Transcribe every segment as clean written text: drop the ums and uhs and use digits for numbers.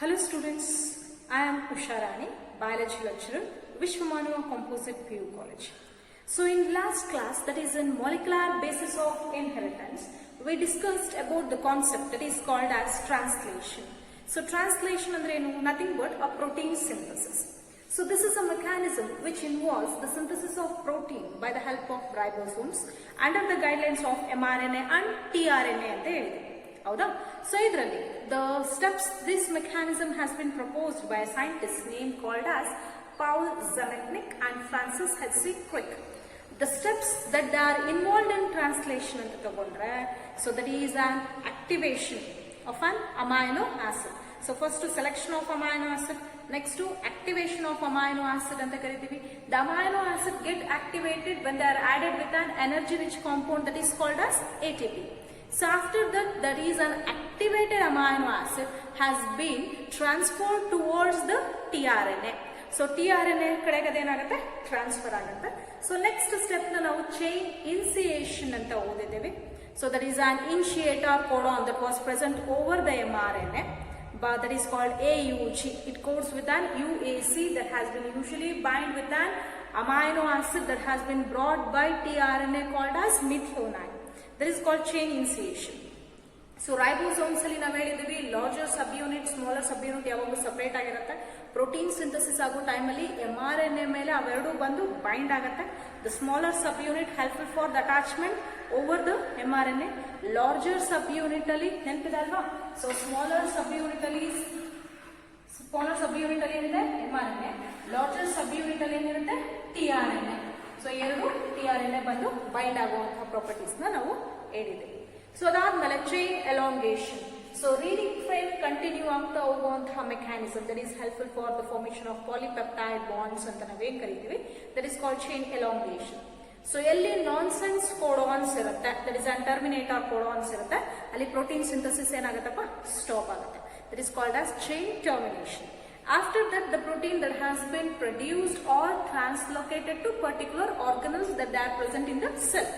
Hello students, I am Usha Rani, biology lecturer, Vishwamanua Composite PU College. So in last class, that is in molecular basis of inheritance, we discussed about the concept that is called as translation. So translation andre nothing but a protein synthesis. So this is a mechanism which involves the synthesis of protein by the help of ribosomes under the guidelines of mRNA and tRNA ante helide. So the steps, this mechanism has been proposed by a scientist named called as Paul Zametnik and Francis H.C. Crick. The steps that are involved in translation, so that is an activation of an amino acid. So first to selection of amino acid, next to activation of amino acid and the amino acid get activated when they are added with an energy rich compound that is called as ATP. So after that, that is an activated amino acid has been transferred towards the tRNA. So tRNA kadege transfer agate. So next step now chain initiation anta odidevi. So that is an initiator codon that was present over the mRNA, but that is called AUG. It codes with an UAC that has been usually bind with an amino acid that has been brought by tRNA called as methionine. That is called chain initiation. So ribosomes alli ನಾವು ಹೇಳಿದ್ವಿ larger subunit, smaller subunit ಯಾವಾಗಲೂ separate ಆಗಿರುತ್ತೆ. Protein synthesis ಆಗೋ time ಅಲ್ಲಿ mRNA ಮೇಲೆ ಅವೆರಡು ಬಂದು bind ಆಗುತ್ತೆ. The smaller subunit helpful for the attachment over the mRNA. Larger subunit ಅಲ್ಲಿ ನೆನಪಿದೆ ಅಲ್ವಾ? So smaller subunit ಅಲ್ಲಿ ಏನಿದೆ mRNA, larger subunit ಅಲ್ಲಿ ಏನಿರುತ್ತೆ tRNA. ಸೊ ಎರಡು tRNA ಬಂದು ಬೈಂಡ್ ಆಗುವಂತಹ ಪ್ರಾಪರ್ಟೀಸ್ ನಾವು ಹೇಳಿದ್ದೀವಿ. ಸೊ ಅದಾದ್ಮೇಲೆ chain elongation. So reading frame continue ಆಗ್ತಾ ಹೋಗುವಂತಹ mechanism that is helpful for the formation of polypeptide bonds ಅಂತ ನಾವೇನ್ ಕರಿತೀವಿ, that is called chain elongation. So ಎಲ್ಲಿ ನಾನ್ಸೆನ್ಸ್ ಕೋಡಾನ್ಸ್ ಇರುತ್ತೆ, ದಟ್ ಇಸ್ ಅನ್ ಟರ್ಮಿನೇಟರ್ ಕೋಡಾನ್ಸ್ ಇರುತ್ತೆ, ಅಲ್ಲಿ ಪ್ರೋಟೀನ್ ಸಿಂಥಸಿಸ್ ಏನಾಗುತ್ತಪ್ಪ ಸ್ಟಾಪ್ ಆಗುತ್ತೆ. That is called as chain termination. After that, the protein that has been produced or translocated to particular organelles that they are present in the cell.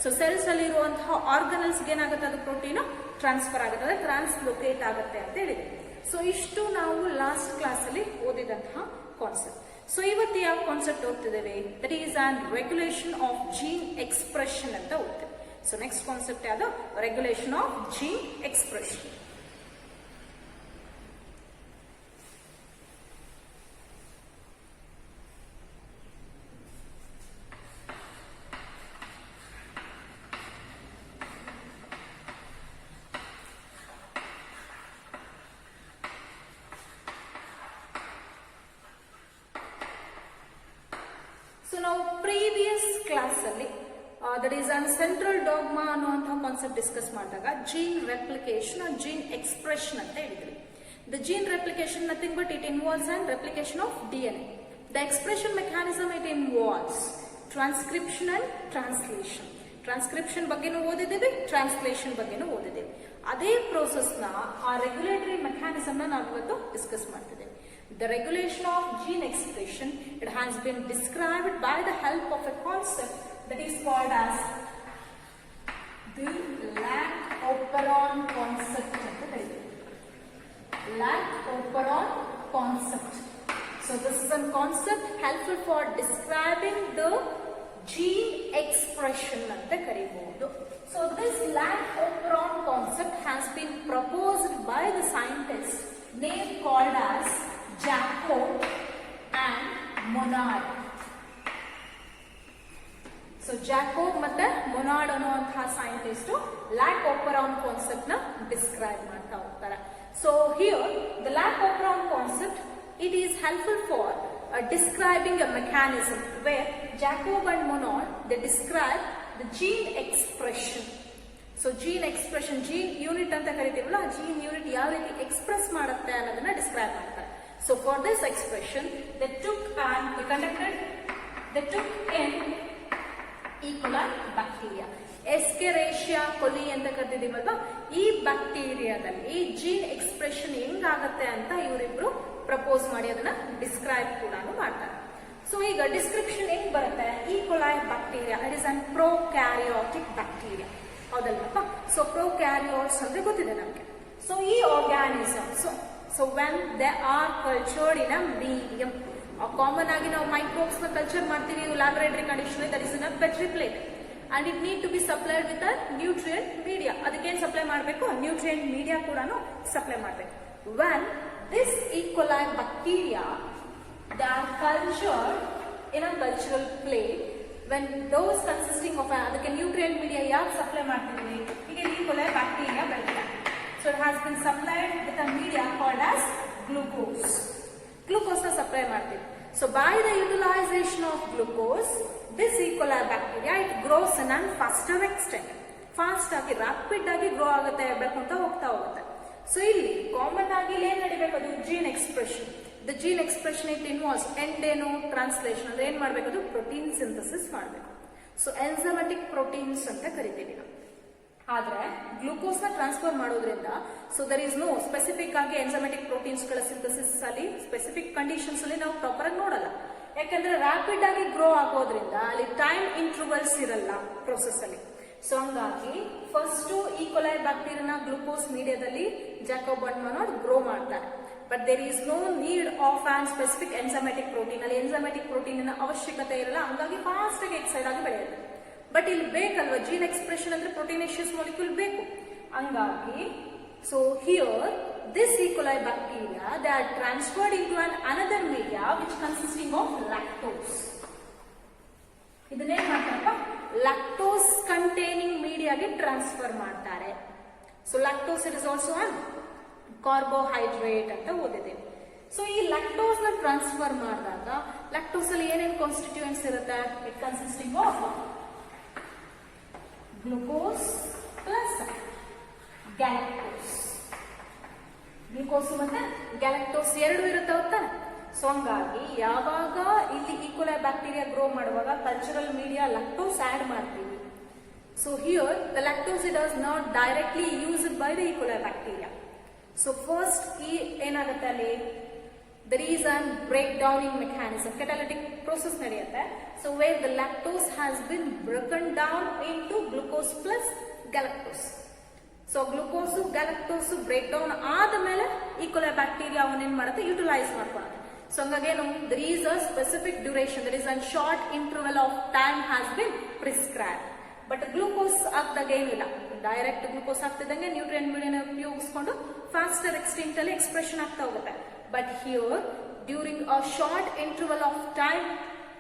So cells ಅಲ್ಲಿ ಇರುವಂತಹ organelles ಗೆ ಏನಾಗುತ್ತೆ, ಅದು protein transfer ಆಗುತ್ತೆ, ಟ್ರಾನ್ಸ್ಲೋಕೇಟ್ ಆಗುತ್ತೆ ಅಂತ ಹೇಳಿದೆ. So ಇಷ್ಟು ನಾವು ಲಾಸ್ಟ್ ಕ್ಲಾಸ್ ಅಲ್ಲಿ ಓದಿದಂತಹ ಕಾನ್ಸೆಪ್ಟ್. ಸೊ ಇವತ್ತು ಯಾವ ಕಾನ್ಸೆಪ್ಟ್ ಓದ್ತಿದ್ದೇವೆ, that is on regulation of gene expression ಅಂತ ಓದ್ತೇವೆ. ಸೊ ನೆಕ್ಸ್ಟ್ ಕಾನ್ಸೆಪ್ಟ್ ಯಾವುದು, ರೆಗ್ಯುಲೇಷನ್ ಆಫ್ ಜೀನ್ ಎಕ್ಸ್ಪ್ರೆಷನ್. ನಾವು ಪ್ರೀವಿಯಸ್ ಕ್ಲಾಸ್ ಅಲ್ಲಿ that is an central dogma ಅನ್ನುವಂತಹ ಕಾನ್ಸೆಪ್ಟ್ ಡಿಸ್ಕಸ್ ಮಾಡಿದಾಗ gene replication and gene expression ಅಂತ ಹೇಳಿದ್ವಿ. The gene replication nothing but it involves and replication of DNA. The expression mechanism it involves transcription and translation. Transcription ಬಗ್ಗೆನೂ ಓದಿದ್ದೀವಿ, translation ಬಗ್ಗೆನೂ ಓದಿದ್ದೀವಿ. ಅದೇ process ನ ಆ ರೆಗ್ಯುಲೇಟರಿ ಮೆಕ್ಯಾನಿಸಮ್ ನ ನಾವು ಇವತ್ತು ಡಿಸ್ಕಸ್ ಮಾಡ್ತಿದ್ದೇವೆ. The regulation of gene expression, it has been described by the help of a concept that is called as the Lac-Operon concept. Lac-Operon concept. So this is a concept helpful for describing the gene expression anta karibodu. So this Lac-Operon concept has been proposed by the scientists named called as Jacob and Monod. So Jacob ಮತ್ತೆ ಮೊನಾಡ್ ಅನ್ನುವಂತಹ scientist Lac-Operon concept ನ describe ಮಾಡ್ತಾ ಹೋಗ್ತಾರೆ. So here the Lac-Operon concept it is helpful for describing a mechanism where Jacob and Monod they describe the gene expression. So gene expression, gene unit ಅಂತ ಕರಿತೀವಲ್ಲ, ಆ gene unit ಯಾವ ರೀತಿ express ಮಾಡುತ್ತೆ ಅನ್ನೋದನ್ನ ಡಿಸ್ಕ್ರೈಬ್ ಮಾಡ್ತಾರೆ. So for this expression, they took in E. coli bacteria. Escherichia coli ಅಂತ ಕರೆದಿದ್ದೀವಲ್ವಾ, ಈ ಬ್ಯಾಕ್ಟೀರಿಯಾದಲ್ಲಿ ಈ ಜೀನ್ ಎಕ್ಸ್ಪ್ರೆಷನ್ ಹೆಂಗಾಗತ್ತೆ ಅಂತ ಇವರಿಬ್ರು ಪ್ರಪೋಸ್ ಮಾಡಿ ಅದನ್ನ ಡಿಸ್ಕ್ರೈಬ್ ಕೂಡ ಮಾಡ್ತಾರೆ. ಸೊ ಈಗ ಡಿಸ್ಕ್ರಿಪ್ಷನ್ ಹೆಂಗ್ ಬರುತ್ತೆ, ಈ coli bacteria it is an prokaryotic bacteria, ಹೌದಲ್ವಪ್ಪ? ಸೊ ಪ್ರೊಕ್ಯಾರಿಯೋಟ್ಸ್ ಅಂದ್ರೆ ಗೊತ್ತಿದೆ ನಮಗೆ. ಸೊ ಈ organism, so when they are cultured in a medium. Common ಆಗಿ ನಾವು ಮೈಕ್ರೋಬ್ಸ್ ನ ಕಲ್ಚರ್ ಮಾಡ್ತೀವಿ laboratory condition, that is in a petri plate and it need to be supplied with a nutrient media. ಅದಕ್ಕೇನು supply ಮಾಡಬೇಕು? Nutrient media ಕೂಡ supply ಮಾಡಬೇಕು. when this E. coli bacteria they are cultured in a cultural plate, when those consisting of ಅದಕ್ಕೆ nutrient media ಯಾಕೆ supply ಮಾಡ್ತೀವಿ? ಈಗ E. coli bacteria ಬೆಳೆದಿದೆ. So it has been supplied with a media called as glucose. Glucose ನ supply ಮಾಡ್ತೀವಿ. So by the utilization of glucose, this E. coli bacteria it grows in a faster extent. Fast ಆಗಿ rapid ಆಗಿ grow ಆಗುತ್ತೆ, ಬೆಳ್ಕೊಂತ ಹೋಗ್ತಾ ಹೋಗುತ್ತೆ. So ಇಲ್ಲಿ common ಆಗಿ ಏನ್ ನಡಿಬೇಕು? ಅದು gene expression. The gene expression it involves and ಏನು ಟ್ರಾನ್ಸ್ಲೇಷನ್ ಅಂದ್ರೆ ಏನ್ ಮಾಡ್ಬೇಕು? ಪ್ರೋಟೀನ್ ಸಿಂಥಸಿಸ್ ಮಾಡಬೇಕು. ಸೊ ಎನ್ಸೈಮ್ಯಾಟಿಕ್ ಪ್ರೋಟೀನ್ಸ್ ಅಂತ ಕರಿತೀವಿ ನಾವು. ಆದ್ರೆ ಗ್ಲೂಕೋಸ್ ನ ಟ್ರಾನ್ಸ್ಫರ್ ಮಾಡೋದ್ರಿಂದ so there is no specific ಆಗಿ ಎನ್ಸೈಮ್ಯಾಟಿಕ್ ಪ್ರೋಟೀನ್ಸ್ ಗಳ ಸಿಂಥಸಿಸ್ ಅಲ್ಲಿ ಸ್ಪೆಸಿಫಿಕ್ ಕಂಡೀಷನ್ಸ್ ಅಲ್ಲಿ ನಾವು ಪ್ರಾಪರ್ ಆಗಿ ನೋಡಲ್ಲ. ಯಾಕಂದ್ರೆ ರ್ಯಾಪಿಡ್ ಆಗಿ ಗ್ರೋ ಆಗೋದ್ರಿಂದ ಅಲ್ಲಿ ಟೈಮ್ ಇಂಟರ್ವಲ್ಸ್ ಇರಲ್ಲ ಪ್ರೋಸೆಸ್ ಅಲ್ಲಿ. ಸೊ ಹಂಗಾಗಿ ಫಸ್ಟ್ ಈ ಕೊಲೈ ಬ್ಯಾಕ್ಟೀರಿಯಾನ ಗ್ಲೂಕೋಸ್ ಮೀಡಿಯಾದಲ್ಲಿ ಜಾಕೋಬ್ ಅಂಡ್ ಮನೋಡ್ ಗ್ರೋ ಮಾಡ್ತಾರೆ. But there is no need of an specific enzymatic protein. ಅಲ್ಲಿ ಎನ್ಸೈಮ್ಯಾಟಿಕ್ ಪ್ರೋಟೀನ್ ಅವಶ್ಯಕತೆ ಇರಲ್ಲ, ಹಂಗಾಗಿ ಫಾಸ್ಟ್ ಆಗಿ ಎಕ್ಸೈಡ್ ಆಗಿ ಬೆಳೆಯುತ್ತೆ. ಬಟ್ ಇಲ್ಲಿ ಬೇಕಲ್ವಾ ಜೀನ್ ಎಕ್ಸ್ಪ್ರೆಷನ್ ಅಂದ್ರೆ ಪ್ರೋಟೀನೇಷಿಯಸ್ ಮಾಲಿಕ್ಯೂಲ್ ಬೇಕು. ಹಂಗಾಗಿ so here this E. coli bacteria they are transferred into an another media which consisting of lactose. ಇದನ್ನೇನ್ ಮಾಡ್ತಾರಪ್ಪ? ಲ್ಯಾಕ್ಟೋಸ್ ಕಂಟೈನಿಂಗ್ ಮೀಡಿಯಾಗೆ ಟ್ರಾನ್ಸ್ಫರ್ ಮಾಡ್ತಾರೆ. So lactose it is also an carbohydrate ಅಂತ ಓದಿದ್ದೇವೆ. So ಈ lactose ನ transfer ಮಾಡಿದಾಗ lactose ಅಲ್ಲಿ ಏನೇನು constituents ಇರುತ್ತೆ? It consisting of glucose plus galactose. Glucose ಮತ್ತೆ ಗ್ಯಾಲಕ್ಟೋಸ್ ಎರಡು ಇರುತ್ತೆ ಗೊತ್ತಾ? ಸೊ ಹಂಗಾಗಿ ಯಾವಾಗ ಇಲ್ಲಿ E. coli ಬ್ಯಾಕ್ಟೀರಿಯಾ ಗ್ರೋ ಮಾಡುವಾಗ ಕಲ್ಚರಲ್ ಮೀಡಿಯಾ ಲ್ಯಾಕ್ಟೋಸ್ ಆಡ್ ಮಾಡ್ತೀವಿ. So here the lactose it does not directly used by the E. coli bacteria. So first ಏನಾಗುತ್ತೆ ಅಲ್ಲಿ? there is a breakdowning mechanism, catalytic process ನಡೆಯುತ್ತೆ. So where the lactose has been broken down into glucose plus galactose. So glucose galactose break down ಆದ್ಮೇಲೆ E. coli bacteria ಅವನೇನ್ ಮಾಡುತ್ತೆ? Utilise ಮಾಡ್ಕೊಳ್ಳುತ್ತೆ. So ಹಂಗಾಗೇನು there is a specific duration, there is a short interval of time has been prescribed. But glucose ಹಾಕ್ದಾಗ ಏನಿಲ್ಲ, direct glucose ಹಾಕ್ತಿದ್ದಂಗೆ nutrient ಮೀಡಿಯಾನ ಉಪಯೋಗಿಸ್ಕೊಂಡು ಫಾಸ್ಟರ್ ಎಕ್ಸ್ಟೆಂಟ್ ಅಲ್ಲಿ ಎಕ್ಸ್ಪ್ರೆಷನ್ ಆಗ್ತಾ ಹೋಗುತ್ತೆ. But here during a short interval of time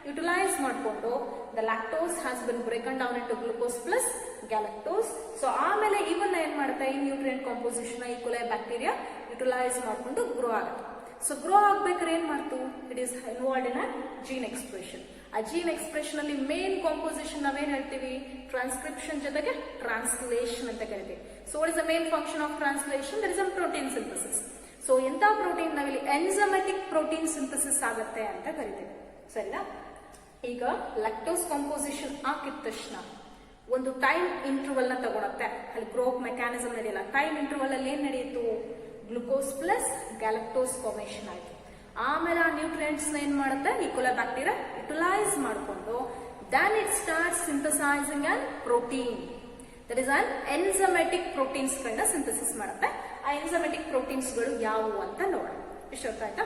utilise ಮಾಡಿಕೊಂಡು the lactose has been broken down into glucose plus galactose. So ಆಮೇಲೆ ಇವನ್ನ ಏನ್ ಮಾಡುತ್ತೆ? ಈ nutrient composition E. coli bacteria utilise ಮಾಡಿಕೊಂಡು ಗ್ರೋ ಆಗುತ್ತೆ. ಸೊ ಗ್ರೋ ಆಗ್ಬೇಕಾದ್ರೆ ಏನ್ ಮಾಡ್ತು? It is involved in a gene expression. ಆ ಜೀನ್ ಎಕ್ಸ್ಪ್ರೆಷನ್ ಅಲ್ಲಿ ಮೇನ್ ಕಾಂಪೋಸಿಷನ್ ನಾವೇನ್ ಹೇಳ್ತೀವಿ? ಟ್ರಾನ್ಸ್ಕ್ರಿಪ್ಷನ್ ಜೊತೆಗೆ ಟ್ರಾನ್ಸ್ಲೇಷನ್ ಅಂತ ಕರಿತೀವಿ. So what is the main function of translation? There is a protein synthesis. So ಎಂತ ಪ್ರೋಟೀನ್ ನಾವಿಲ್ಲಿ ಎನ್ಸೈಮ್ಯಾಟಿಕ್ ಪ್ರೋಟೀನ್ ಸಿಂಥಸಿಸ್ ಆಗುತ್ತೆ ಅಂತ ಕರಿತೀವಿ. ಸರಿನಾ? ಈಗ ಲ್ಯಾಕ್ಟೋಸ್ ಕಾಂಪೋಸಿಷನ್ ಹಾಕಿದ ತಕ್ಷಣ ಒಂದು ಟೈಮ್ ಇಂಟರ್ವಲ್ ನ ತಗೊಳತ್ತೆ. ಅಲ್ಲಿ ಗ್ರೋತ್ ಮೆಕ್ಯಾನಿಸಮ್ ನಡೆಯಲ್ಲ. ಟೈಮ್ ಇಂಟರ್ವಲ್ ಅಲ್ಲಿ ಏನ್ ನಡೆಯಿತು? ಗ್ಲೂಕೋಸ್ ಪ್ಲಸ್ ಗ್ಯಾಲಕ್ಟೋಸ್ ಫಾರ್ಮೇಶನ್ ಆಯ್ತು. ಆಮೇಲೆ ಆ ನ್ಯೂಟ್ರಿಯೆಂಟ್ಸ್ ಏನ್ ಮಾಡುತ್ತೆ? E. coli ಬ್ಯಾಕ್ಟೀರಿಯಾ ಯುಟಿಲೈಸ್ ಮಾಡಿಕೊಂಡು then it starts synthesizing an protein, that is an enzymatic proteins ಗಳನ್ನ ಸಿಂಥಸಿಸ್ ಮಾಡುತ್ತೆ. ಆ ಎಂಜೈಮ್ಯಾಟಿಕ್ ಪ್ರೋಟೀನ್ಸ್ ಗಳು ಯಾವುವು ಅಂತ ನೋಡೋಣ. ಇಷ್ಟು ಅರ್ಥ ಆಯ್ತಾ?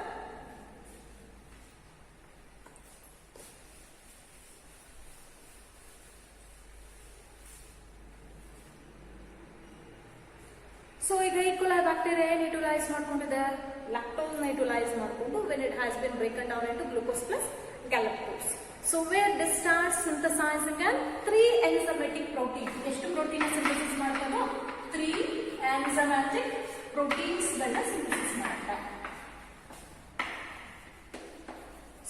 ಸೊ ಈಗ E. coli ಬ್ಯಾಕ್ಟೀರಿಯಾ ಏನ್ ಯುಟಿಲೈಸ್ ಮಾಡ್ಕೊಂಡಿದೆ? ಲ್ಯಾಕ್ಟೋಸ್ ನ ಯುಟಿಲೈಸ್ ಮಾಡಿಕೊಂಡು when it has been broken down into glucose plus galactose. So where this starts synthesizing an 3 enzymatic protein. ಎಷ್ಟು ಪ್ರೋಟೀನ್ ಸಿಂಥಸಿಸ್ ಮಾಡ್ತಾನೋ 3 enzymatic proteins ಗಳನ್ನ ಸಿಂಥಸಿಸ್ ಮಾಡುತ್ತೆ.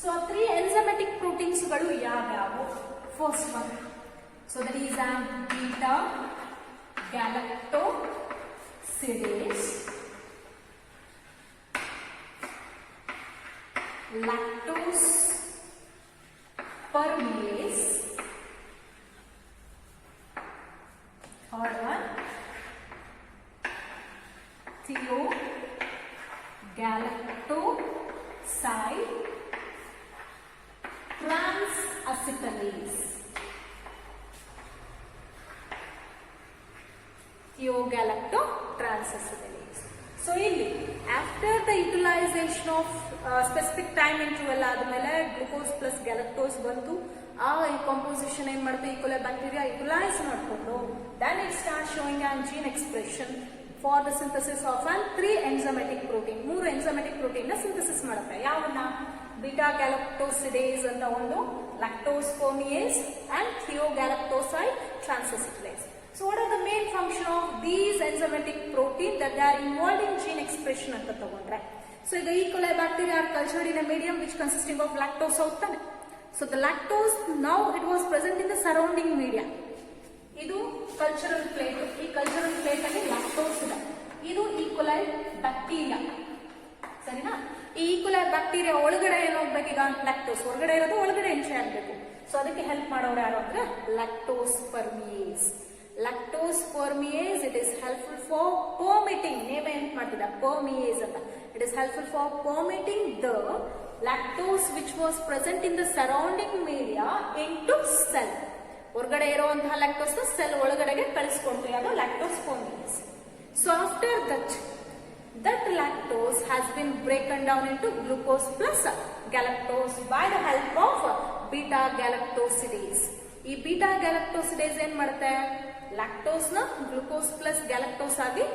ಸೊ ಆ 3 enzymatic proteins ಗಳು ಯಾವ್ಯಾವು? First one, so that is an beta galactosidase, lactose permease, third one thiogalactoside transacetylase. Thiogalacto transacetylase. So ಇಲ್ಲಿ after the utilisation of specific time interval ಆದ್ಮೇಲೆ glucose plus galactose ಬಂತು. ಆ ಈ composition ಏನ್ ಮಾಡುತ್ತೆ, ಈಕೋಲೆ ಬ್ಯಾಕ್ಟೀರಿಯಾ ಯುಟಿಲೈಸ್ ಮಾಡಿಕೊಂಡು then it start showing on gene expression for the synthesis of on 3 enzymatic protein. 3 enzymatic protein ನ synthesis ಮಾಡುತ್ತೆ. ಯಾವನ್ನ? ಬೀಟಾ ಗ್ಯಾಲಕ್ಟೋಸಿಡೇಸ್ ಅಂತ ಒಂದು, lactose permease and thiogalactoside transacetylase. So what are the main function of these enzymatic protein that they are involved in gene expression ಅಂತ ತಗೊಂಡ್ರೆ, so ಈಗ E. coli bacteria are cultured in a medium which consisting of lactose ಹೌದಾನೆ. So the lactose now it was present in the surrounding media. ಇದು cultural plate. ಈ cultural plate ಅಲ್ಲಿ lactose ಇದೆ. ಇದು E. coli bacteria, ಸರಿನಾ? ಈ E. coli bacteria ಒಳಗಡೆ ಏನು ಹೋಗ್ಬೇಕು, ಈಗ ಲ್ಯಾಕ್ಟೋಸ್ ಹೊರಗಡೆ ಇರೋದು ಒಳಗಡೆ ಎಂಟ್ರಿ ಆಗ್ಬೇಕು. ಸೊ ಅದಕ್ಕೆ ಹೆಲ್ಪ್ ಮಾಡೋರು ಯಾರು ಅಂದ್ರೆ lactose ಪರ್ಮಿಯೇಸ್. Lactose permease, it is helpful for permeating. Name ಏನು ಮಾಡ್ತಿದ್ದ, permease ಅಂತ. It is helpful for permeating the lactose which was present in the surrounding media into cell. ಹೊರಗಡೆ ಇರುವಂತಹ ಲ್ಯಾಕ್ಟೋಸ್ ನ ಸೆಲ್ ಒಳಗಡೆಗೆ ಕಳಿಸ್ಕೊಂಡ್ರೆ ಅದು lactose permease. So after that lactose has been broken down into glucose plus galactose by the help of beta galactosidase. ಈ beta ಗ್ಯಾಲಕ್ಟೋಸಿಡೇಸ್ ಏನ್ ಮಾಡುತ್ತೆ, lactose ನ glucose plus galactose ಆಗಿ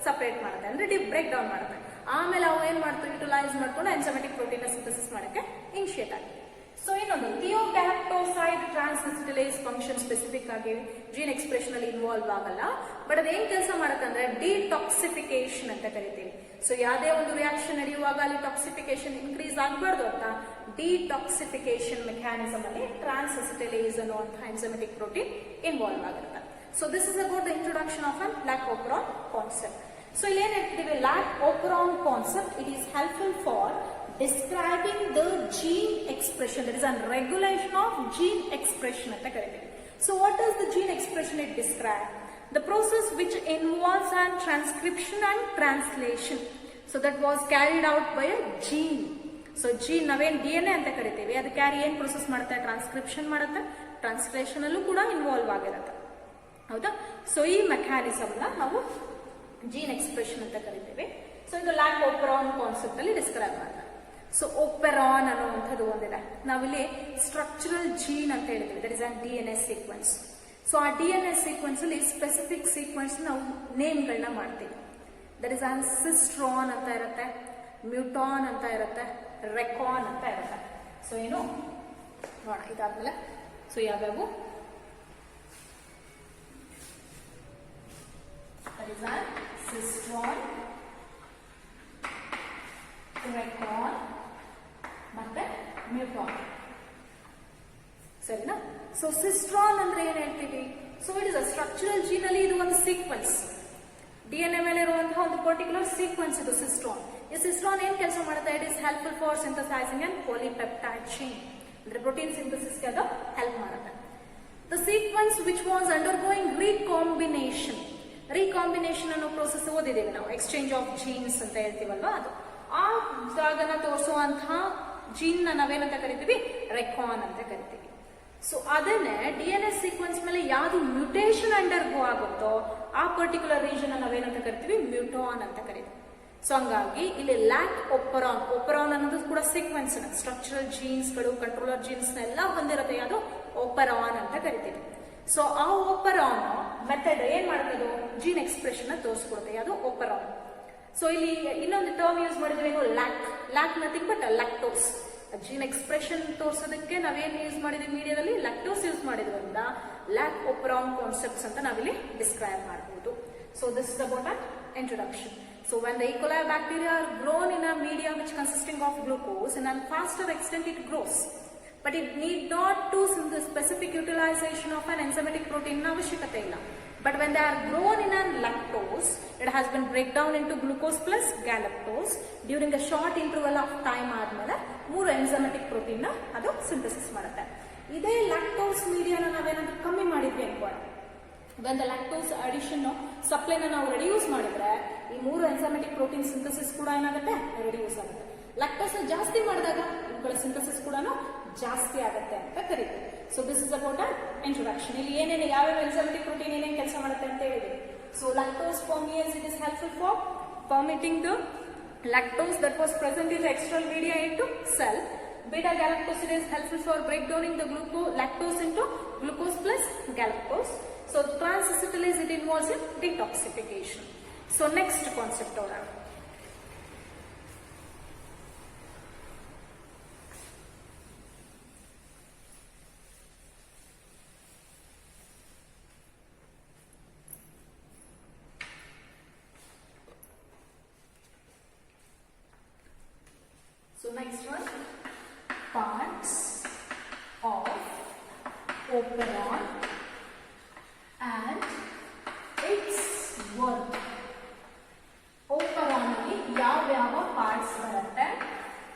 ಸಪರೇಟ್ ಮಾಡುತ್ತೆ, ಅಂದ್ರೆ ಬ್ರೇಕ್ ಡೌನ್ ಮಾಡುತ್ತೆ. ಆಮೇಲೆ ಅವು ಏನ್ ಮಾಡ್ತಾರೆ, ಯುಟಿಲೈಸ್ ಮಾಡ್ಕೊಂಡು ಎಂಜೈಮ್ಯಾಟಿಕ್ ಪ್ರೋಟೀನ್ ನ ಸಿಂಥಸಿಸ್ ಮಾಡಕ್ಕೆ ಇನಿಷಿಯೇಟ್ ಆಗಿದೆ. ಸೊ ಇನ್ನೊಂದು ಥಿಯೋಗ್ಯಾಲಕ್ಟೋಸೈಡ್ ಟ್ರಾನ್ಸ್ಅಸಿಟೈಲೇಸ್ ಫಂಕ್ಷನ್ ಸ್ಪೆಸಿಫಿಕ್ ಆಗಿ ಜೀನ್ ಎಕ್ಸ್ಪ್ರೆಷನ್ ಅಲ್ಲಿ ಇನ್ವಾಲ್ವ್ ಆಗಲ್ಲ, ಬಟ್ ಅದೇನ್ ಕೆಲಸ ಮಾಡುತ್ತೆ ಅಂದ್ರೆ ಡಿಟಾಕ್ಸಿಫಿಕೇಶನ್ ಅಂತ ಕರಿತೀವಿ. ಸೊ ಯಾವುದೇ ಒಂದು ರಿಯಾಕ್ಷನ್ ನಡೆಯುವಾಗ ಅಲ್ಲಿ ಟಾಕ್ಸಿಫಿಕೇಶನ್ ಇನ್ಕ್ರೀಸ್ ಆಗಬಾರ್ದು ಅಂತ ಡಿಟಾಕ್ಸಿಫಿಕೇಶನ್ ಮೆಕ್ಯಾನಿಸಮ್ ಅಲ್ಲಿ ಟ್ರಾನ್ಸ್ಅಸಿಟೈಲೇಸ್ ಅನ್ನುವಂತಹ ಎಂಜೈಮ್ಯಾಟಿಕ್ ಪ್ರೋಟೀನ್ ಇನ್ವಾಲ್ವ್ ಆಗಿರುತ್ತೆ. So this is about the introduction of an lac operon concept. So ಇಲ್ಲಿ ಏನ್ ಹೇಳ್ತೀವಿ, lac operon concept it is helpful for describing the gene expression, that is a regulation of gene expression ಅಂತ ಕರೀತೀವಿ. So what is the gene expression it describe? The process which involves an transcription and translation. So that was carried out by a gene. So gene ನಾವೇನ್ DNA ಅಂತ ಕರಿತೀವಿ, ಅದು carry ಏನ್ process ಮಾಡುತ್ತೆ, transcription ಮಾಡುತ್ತೆ, translation ಅಲ್ಲೂ ಕೂಡ involve ಆಗಿರುತ್ತೆ, ಹೌದಾ? ಸೊ ಈ ಮೆಕ್ಯಾನಿಸಮ್ ನ ನಾವು ಜೀನ್ ಎಕ್ಸ್ಪ್ರೆಷನ್ ಅಂತ ಕರಿತೀವಿ. ಸೊ ಇದು ಲ್ಯಾಕ್ ಓಪರಾನ್ ಕಾನ್ಸೆಪ್ಟ್ ಅಲ್ಲಿ ಡಿಸ್ಕ್ರೈಬ್ ಮಾಡ್ತಾರೆ. ಸೊ ಓಪೆರಾನ್ ಅನ್ನುವಂಥದ್ದು ಒಂದಿದೆ. ನಾವಿಲ್ಲಿ ಸ್ಟ್ರಕ್ಚರಲ್ ಜೀನ್ ಅಂತ ಹೇಳ್ತೀವಿ, that is an DNA sequence. So ಆ DNA ಸೀಕ್ವೆನ್ಸ್ ಅಲ್ಲಿ ಸ್ಪೆಸಿಫಿಕ್ ಸೀಕ್ವೆನ್ಸ್ ನಾವು ನೇಮ್ಗಳನ್ನ ಮಾಡ್ತೀವಿ. ದಟ್ ಇಸ್ ಅನ್ ಸಿಸ್ಟ್ರಾನ್ ಅಂತ ಇರುತ್ತೆ, ಮ್ಯೂಟಾನ್ ಅಂತ ಇರುತ್ತೆ, ರೆಕಾನ್ ಅಂತ ಇರುತ್ತೆ. ಸೊ ಏನು ನೋಡೋಣ ಇದಾದ್ಮೇಲೆ. ಸೊ ಯಾವ್ಯಾವು, ದಟ್ ಇಸ್ ಅನ್ ಸಿಸ್ಟ್ರಾನ್, ರೆಕಾನ್ ಮತ್ತೆ ಮ್ಯೂಟಾನ್, ಸರಿನಾ? ಸೊ ಸಿಸ್ಟ್ರಾನ್ ಅಂದ್ರೆ ಏನ್ ಹೇಳ್ತೀವಿ, so it is a structural gene ಅಲ್ಲಿ ಇದು ಒಂದು ಸೀಕ್ವೆನ್ಸ್, DNA ಮೇಲೆ ಇರುವಂತಹ ಒಂದು ಪರ್ಟಿಕ್ಯುಲರ್ ಸೀಕ್ವೆನ್ಸ್ ಇದು ಸಿಸ್ಟ್ರಾನ್. ಈ ಸಿಸ್ಟ್ರಾನ್ ಏನ್ ಕೆಲಸ ಮಾಡುತ್ತೆ, it is helpful for synthesizing and polypeptide chain, ಅಂದ್ರೆ ಪ್ರೋಟೀನ್ ಸಿಂಥಸಿಸ್ ಗೆ ಅದು ಹೆಲ್ಪ್ ಮಾಡುತ್ತೆ. The sequence which was undergoing recombination ಅನ್ನೋ ಪ್ರೋಸೆಸ್ ಓದಿದ್ದೇವೆ ನಾವು, ಎಕ್ಸ್ಚೇಂಜ್ ಆಫ್ ಜೀನ್ಸ್ ಅಂತ ಹೇಳ್ತೀವಲ್ವಾ, ಅದು ಆ ಜಾಗನ ತೋರಿಸುವಂತಹ ಜೀನ್ ನಾವೇನಂತ ಕರಿತೀವಿ, ರೆಕಾನ್ ಅಂತ ಕರಿತೀವಿ. ಸೊ ಅದನ್ನೇ DNA ಸೀಕ್ವೆನ್ಸ್ ಮೇಲೆ ಯಾವ್ದು ಮ್ಯೂಟೇಷನ್ ಅಂಡರ್ಗೋ ಆಗುತ್ತೋ ಆ ಪರ್ಟಿಕ್ಯುಲರ್ ರೀಜನ್ ನಾವೇನಂತ ಕರಿತೀವಿ, ಮ್ಯೂಟಾನ್ ಅಂತ ಕರಿತೀವಿ. ಸೊ ಹಂಗಾಗಿ ಇಲ್ಲಿ ಲ್ಯಾಕ್ ಓಪರಾನ್ ಅನ್ನೋದು ಕೂಡ ಸೀಕ್ವೆನ್ಸ್ ಸ್ಟ್ರಕ್ಚರಲ್ ಜೀನ್ಸ್ ಗಳು, ಕಂಟ್ರೋಲರ್ ಜೀನ್ಸ್ ಎಲ್ಲ ಹೊಂದಿರುತ್ತೆ, ಯಾವುದು ಓಪರಾನ್ ಅಂತ ಕರಿತೀವಿ. ಸೊ ಆ ಓಪರಾನ್ ಮೆಥಡ್ ಏನ್ ಮಾಡ್ತದೋ ಜೀನ್ ಎಕ್ಸ್ಪ್ರೆಷನ್ ತೋರಿಸ್ಕೊಡುತ್ತೆ, ಯಾವುದು ಓಪರಾನ್. ಸೊ ಇಲ್ಲಿ ಇನ್ನೊಂದು ಟರ್ಮ್ ಯೂಸ್ ಮಾಡಿದ್ವಿ, lac nothing but lactose. Gene expression ತೋರಿಸೋದಕ್ಕೆ ನಾವೇನ್ ಯೂಸ್ ಮಾಡಿದ್ವಿ ಮೀಡಿಯಾದಲ್ಲಿ, ಲ್ಯಾಕ್ಟೋಸ್ ಯೂಸ್ ಮಾಡಿದ್ರಿಂದ ಲ್ಯಾಕ್ ಓಪರಾನ್ ಕಾನ್ಸೆಪ್ಟ್ಸ್ ಅಂತ ನಾವಿಲ್ಲಿ ಡಿಸ್ಕ್ರೈಬ್ ಮಾಡಬಹುದು. So this is about an introduction. So when the E. coli bacteria are grown in a media which consisting of glucose, in a faster extent it grows, but it need not to the specific utilization of an enzymatic protein avashyakate illa. But when they are grown in a lactose, it has been break down into glucose plus galactose during a short interval of time ಆದ್ಮೇಲೆ 3 enzymatic protein ನ ಅದು synthesis ಮಾಡುತ್ತೆ. ಇದೇ lactose ಮೀಡಿಯಾನ ನಾವೇನಾದ್ರೂ ಕಮ್ಮಿ ಮಾಡಿದ್ವಿ ಅನ್ಕೋಣ, when the lactose addition supply ನ ನಾವು ರೆಡ್ಯೂಸ್ ಮಾಡಿದ್ರೆ ಈ 3 enzymatic protein ಸಿಂಥಸಿಸ್ ಕೂಡ ಏನಾಗುತ್ತೆ, ರೆಡ್ಯೂಸ್ ಆಗುತ್ತೆ. ಲ್ಯಾಕ್ಟೋಸ್ ಜಾಸ್ತಿ ಮಾಡಿದಾಗ ಇವುಗಳ ಸಿಂಥಸಿಸ್ ಕೂಡ ಜಾಸ್ತಿ ಆಗುತ್ತೆ ಅಂತ ಕರೀತೀವಿ. So this is about an introduction. ಇಲ್ಲಿ ಏನೇನು ಯಾವ್ಯಾವ ಎಂಜೈಮ್ಯಾಟಿಕ್ ಪ್ರೋಟೀನ್ ಏನೇನು ಕೆಲಸ ಮಾಡುತ್ತೆ ಅಂತ ಹೇಳಿದ್ವಿ. So lactose permease, it is helpful for permitting the lactose that was present in the external media into cell. Beta galactosidase helpful for breakdowning the lactose into glucose plus galactose. So trans-acetylase, it involves in detoxification. So next concept order. So next one, parts of operon and its work. Operon ಅಲ್ಲಿ ಯಾವ parts ಬರುತ್ತೆ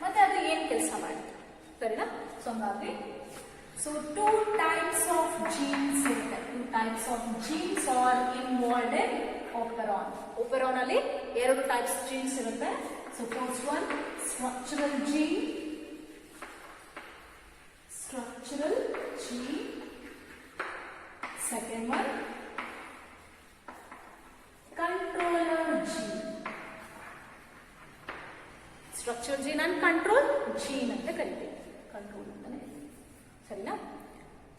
ಮತ್ತೆ ಅದು ಏನು ಕೆಲಸ ಮಾಡುತ್ತೆ ಸರಿನಾ. So ಹಾಗಾಗಿ two types of genes ಇರುತ್ತೆ. Two types of genes are involved in operon. Operon ಅಲ್ಲಿ ಎರಡು types genes ಇರುತ್ತೆ. So first one, structural gene. Second one, controller gene. Structural gene and control gene anta kariteve. Control antane sarina.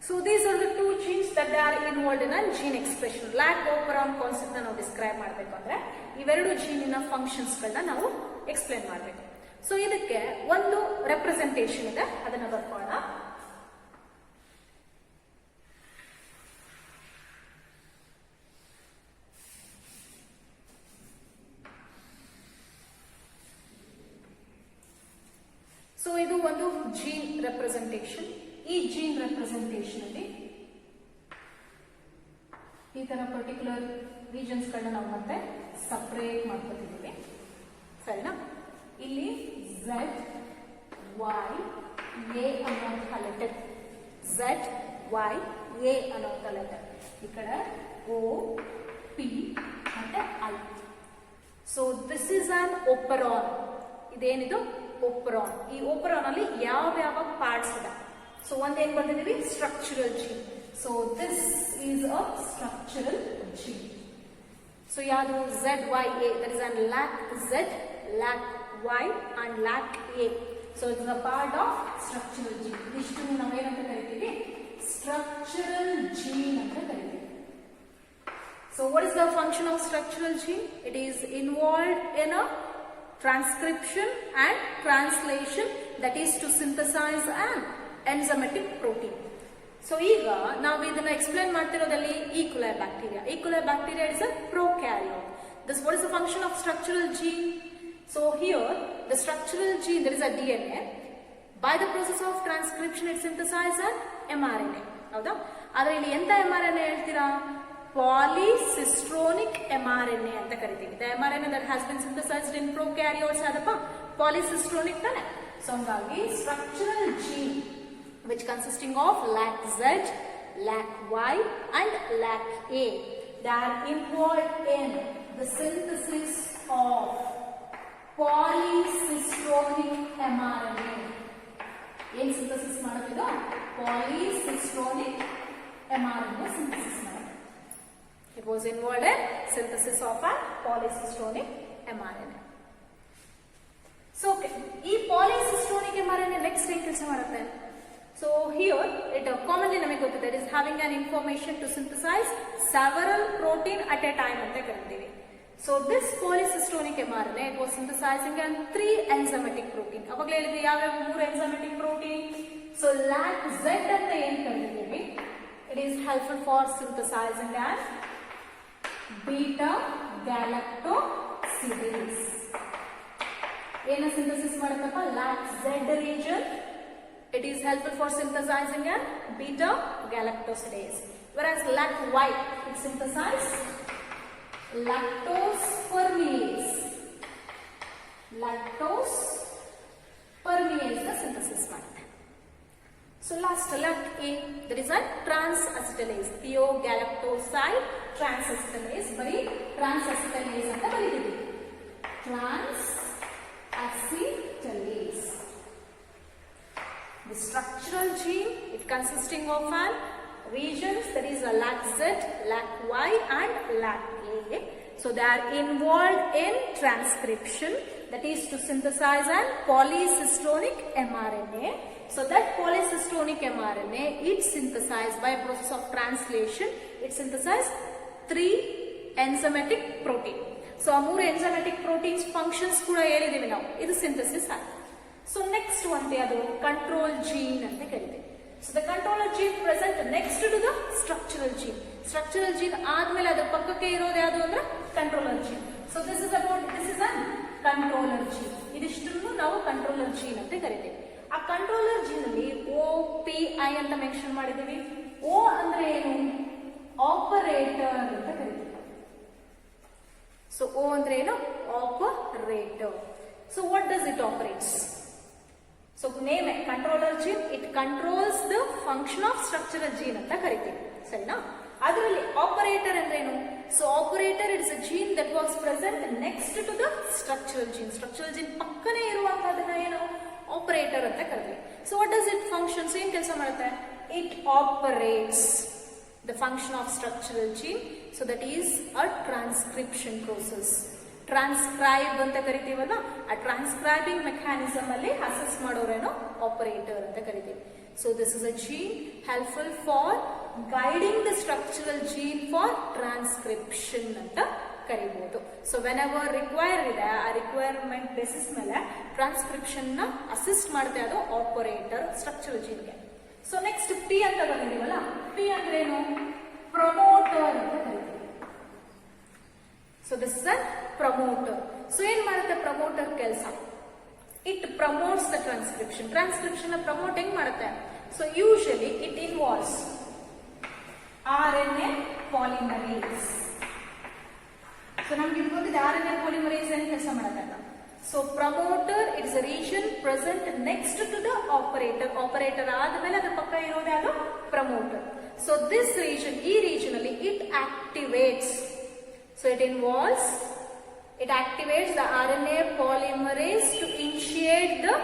So these are the two genes that they are involved in a gene expression. Lac operon concept na ನಾವು describe ಮಾಡಬೇಕು ಅಂದ್ರೆ ಇವೆರಡು ಜೀನಿನ functions ಗಳನ್ನ ನಾವು explain ಮಾಡಬೇಕು. So ಇದಕ್ಕೆ ಒಂದು representation ಇದೆ, ಅದನ್ನ ಬರ್ಕೊಳ್ಳೋಣ. ಸೊ ಇದು ಒಂದು ಜೀನ್ ರೆಪ್ರೆಸೆಂಟೇಷನ್. ಈ ಜೀನ್ ರೆಪ್ರೆಸೆಂಟೇಷನ್ ಅಲ್ಲಿ ಈ ತರ ಪರ್ಟಿಕ್ಯುಲರ್ ರೀಜನ್ಸ್ ಗಳನ್ನ ನಾವು ಮತ್ತೆ ಸಪರೇಟ್ ಮಾಡ್ಕೊತಿದ್ದೀವಿ ಸರಿನಾ. ಇಲ್ಲಿ Z, Y, A ಅನ್ನುವಂತಹ ಲೆಟರ್, Z, Y, A ಅನ್ನುವಂತಹ ಲೆಟರ್, ಈ ಕಡೆ O, P ಮತ್ತೆ I. So this is an operon. ಇದೇನಿದು ಓಪರಾನ್. ಈ ಓಪರಾನ್ ಅಲ್ಲಿ ಯಾವ ಪಾರ್ಟ್ಸ್ ಇದೆ. ಸೊ ಒಂದೇನ್ ಬರ್ತಿದೀವಿ, structural gene. So this is a structural gene. So ಯಾವುದು ZYA, that is an lac Z, lac Y and lac A. So it is a part of structural gene. ಇದಿಷ್ಟು ನಾವೇನಂತ ಕರಿತೀವಿ, structural gene ಅಂತ ಕರಿತೀವಿ. So what is the function of structural gene? It is involved in a transcription and translation, that is to synthesize an enzymatic protein. So ಈಗ ನಾವು ಇದನ್ನ explain ಮಾಡ್ತಿರೋದಲ್ಲಿ E coli bacteria. E coli bacteria is a prokaryote. This what is the function of structural gene? So here the structural gene, there is a DNA. By the process of transcription it synthesizes an mRNA. ಹೌದಾ? ಆದ್ರೆ ಇಲ್ಲಿ ಎಂತ mRNA ಹೇಳ್ತೀರಾ, polycistronic mRNA ಅಂತ ಕರಿತೀವಿ. The mRNA that has been synthesized in prokaryotes ಅದಪ್ಪ polycistronic ತಾನೆ. So ಹಾಗಾಗಿ structural gene which consisting of lac Z, lac Y and lac A, they are involved in the synthesis of polycistronic mRNA. ಏನು synthesis ಮಾಡೋದಿದು, polycistronic mRNA synthesis ಮಾಡೋದು. It was involved in synthesis of a polycistronic mRNA. So okay, ಈ polycistronic mRNA next ಏನ್ ಕೆಲಸ ಮಾಡುತ್ತೆ? So here it commonly ನಮಗೆ ಗೊತ್ತಿದೆ, it is having an information to synthesize several protein at a time ಅಂತ ಕರಿತೀವಿ. So this polycistronic mRNA, it was synthesizing an 3 enzymatic protein. ಅವಾಗಲೇ ಹೇಳಿದ್ವಿ ಯಾವ 3 enzymatic protein. So lac Z ಅಂತ ಏನು ಕರಿತೀವಿ, it is helpful for synthesizing an beta galactosidase. ಏನು synthesis ಮಾಡುತ್ತಪ್ಪ, lac Z region, it is helpful for synthesizing an beta galactosidase. Whereas lac Y, it synthesizes lactose permease. Lactose permease the synthesis ಮಾಡುತ್ತೆ. So last lac A, there is a trans-acetylase, thiogalactoside trans-acetylase. ಬರೀ trans-acetylase ಅಂತ ಬರೀತೀವಿ, trans-acetylase. The structural gene, it consisting of an regions, that is a lac Z, lac Y and lac A. So they are involved in transcription that is to synthesize an polycystonic mRNA. So that polycystonic mRNA, it synthesized by a process of translation, it synthesized 3 enzymatic protein. So ಆ 3 enzymatic proteins functions ಕೂಡ ಹೇಳಿದೀವಿ ನಾವು, ಇದು synthesis ಆಯ್ತು. So next ಒಂದೇ ಅದು control gene ಅಂತ ಕರೀತೀವಿ. So the controller gene present next to the structural gene. Structural gene ಆದ್ಮೇಲೆ ಅದ್ರ ಪಕ್ಕಕ್ಕೆ ಇರೋದು ಯಾವುದು ಅಂದ್ರೆ controller gene. So this is an controller gene. ಇದಿಷ್ಟು ನಾವು ಕಂಟ್ರೋಲರ್ ಜೀನ್ ಅಂತ ಕರಿತೀವಿ. ಆ ಕಂಟ್ರೋಲರ್ ಜೀನ್ ಅಲ್ಲಿ OPI ಅಂತ ಮೆನ್ಷನ್ ಮಾಡಿದೀವಿ. ಓ ಅಂದ್ರೆ ಏನು? ಆಪರೇಟರ್ ಅಂತ ಕರಿತೀವಿ. ಸೊ ಓ ಅಂದ್ರೆ ಏನು? Operator. So what does it operates? So name controller gene, it controls the function of structural gene ಅಂತ ಕರಿತೀವಿ, ಸರಿನಾ? ಅದರಲ್ಲಿ ಆಪರೇಟರ್ ಅಂದ್ರೆ ಏನು? So operator it's a gene that was present next to the structural gene. Structural gene ಪಕ್ಕನೇ ಇರುವಂತದನ್ನ ಏನು? Operator ಅಂತ ಕರಿತೀವಿ. So what does it functions? ಏನ್ ಕೆಲಸ ಮಾಡುತ್ತೆ? It operates the function of structural gene. So that is a transcription process. Transcribe ಅಂತ ಕರಿತೀವಲ್ಲ, ಆ ಟ್ರಾನ್ಸ್ಕ್ರೈಬಿಂಗ್ ಮೆಕ್ಯಾನಿಸಮ್ ಅಲ್ಲಿ ಅಸೆಸ್ ಮಾಡೋರೇನೋ ಆಪರೇಟರ್ ಅಂತ ಕರಿತೀವಿ. So this is a gene helpful for guiding the structural gene for transcription ಅಂತ ಕರಿಬಹುದು. So whenever require ಇದೆ, ಆ ರಿಕ್ವೈರ್ಮೆಂಟ್ ಬೇಸಿಸ್ ಮೇಲೆ ಟ್ರಾನ್ಸ್ಕ್ರಿಪ್ಷನ್ ನ ಅಸಿಸ್ಟ್ ಮಾಡುತ್ತೆ ಅದು ಆಪರೇಟರ್ ಸ್ಟ್ರಕ್ಚರಲ್ ಜೀನ್ಗೆ. ಸೊ ನೆಕ್ಸ್ಟ್ ಪಿ ಅಂತ ಬಂದಿದೀವಲ್ಲ, ಪಿ ಅಂದ್ರೆ ಏನು? ಪ್ರಮೋಟರ್ ಅಂತ ಕರಿತೀವಿ. So this is a promoter. So ಏನ್ ಮಾಡುತ್ತೆ ಪ್ರಮೋಟರ್ ಕೆಲಸ? It promotes the transcription. Transcription promote ಹೆಂಗ್ ಮಾಡುತ್ತೆ? So usually it involves RNA polymerase. So ನಮ್ಗೆ ಇದು ಗೊತ್ತಿದೆ RNA ಪಾಲಿಮರೇಸ್ ಏನ್ ಕೆಲಸ ಮಾಡತ್ತಲ್ಲ. So promoter it's a region present next to the operator. Operator ಆದ್ಮೇಲೆ ಅದ್ರ ಪಕ್ಕ ಇರೋದು ಯಾವುದು? ಪ್ರಮೋಟರ್. ಸೊ ದಿಸ್ ರೀಜನ್, ಈ ರೀಜನ್ ಅಲ್ಲಿ it activates. So it activates the RNA polymerase to initiate the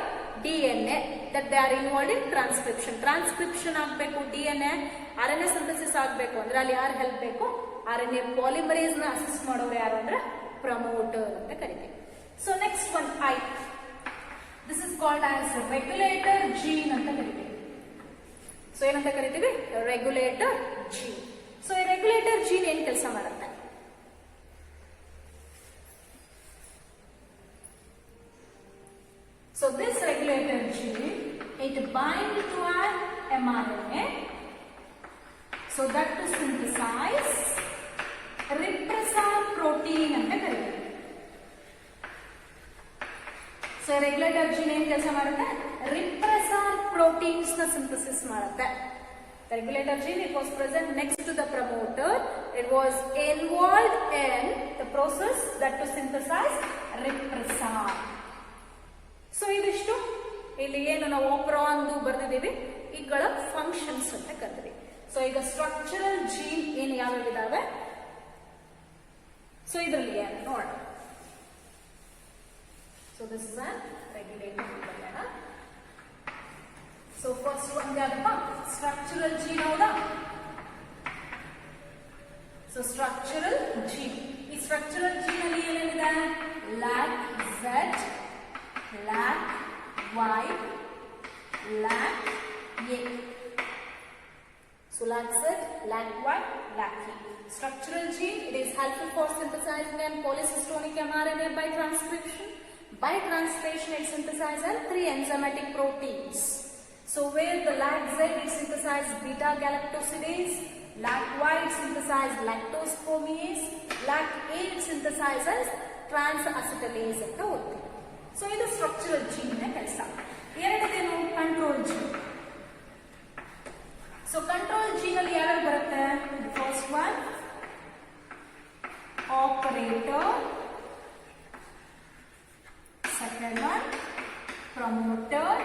DNA that they are involved in transcription. Transcription ಆಗಬೇಕು, DNA RNA synthesis ಆಗಬೇಕು ಅಂದ್ರೆ ಅಲ್ಲಿ ಯಾರು ಹೆಲ್ಪ್ ಬೇಕು? RNA polymerase ನ ಅಸಿಸ್ಟ್ ಮಾಡೋರು ಯಾರು ಅಂದ್ರೆ ಪ್ರಮೋಟರ್ ಅಂತ ಕರಿತೀವಿ. So next one I. This is called as regulator gene ಅಂತ ಕರಿತೀವಿ. ಸೊ ಏನಂತ ಕರಿತೀವಿ? Regulator gene. ಸೊ ಈ ರೆಗ್ಯುಲೇಟರ್ ಜೀನ್ ಏನ್ ಕೆಲಸ ಮಾಡುತ್ತೆ? So this regulator gene, it binds to an mRNA so that to synthesize repressor protein ಅಂತ ಕರೀತೀವಿ. ಸೊ ರೆಗ್ಯುಲೇಟರ್ ಜೀನ್ ಏನ್ ಕೆಲಸ ಮಾಡುತ್ತೆ? ರಿಪ್ರೆಸರ್ ಪ್ರೋಟೀನ್ಸ್ ನ ಸಿಂಥಸಿಸ್ ಮಾಡುತ್ತೆ. The regulator gene, it was present next to the promoter. It was involved in the process that to synthesize repressor. So ಇದಿಷ್ಟು ಇಲ್ಲಿ ಏನು ನಾವು ಓಪ್ರಾನ್ದು ಬರ್ದಿದ್ದೀವಿ, ಈಗಳ ಫಂಕ್ಷನ್ಸ್ ಅಂತ ಕರೀತೀವಿ. ಸೊ ಈಗ ಸ್ಟ್ರಕ್ಚರಲ್ ಜೀನ್ ಏನು ಯಾವ್ಯಾವ ಇದಾವೆ, ಸೊ ಇದರಲ್ಲಿ ಏನು ನೋಡೋಣ. So this is an regulator. So first ಒಂದು ಯಾವ್ದಪ್ಪ? Structural gene. ಹೌದಾ? ಸೊ ಸ್ಟ್ರಕ್ಚರಲ್ ಜೀನ್, ಈ ಸ್ಟ್ರಕ್ಚರಲ್ ಜೀನ್ ಅಲ್ಲಿ ಏನೇನಿದೆ? Lac Z, lac Y, lac A. So lac Z, lac Y, lac A. Structural gene, it is helpful for synthesizing and polycystonic mRNA by transcription. By translation, it synthesizes 3 enzymatic proteins. So where the lac Z, it synthesizes beta galactosidase, lac Y, it synthesizes lactose protease, lac A, it synthesizes trans-acetylase ಅಂತ ಓದ್ತೀವಿ. So ಇದು structural gene ನ ಕೆಲಸ. ಎರಡನೇನು? Control gene. So control gene ಅಲ್ಲಿ ಯಾರು ಬರುತ್ತೆ? First one operator, second one promoter,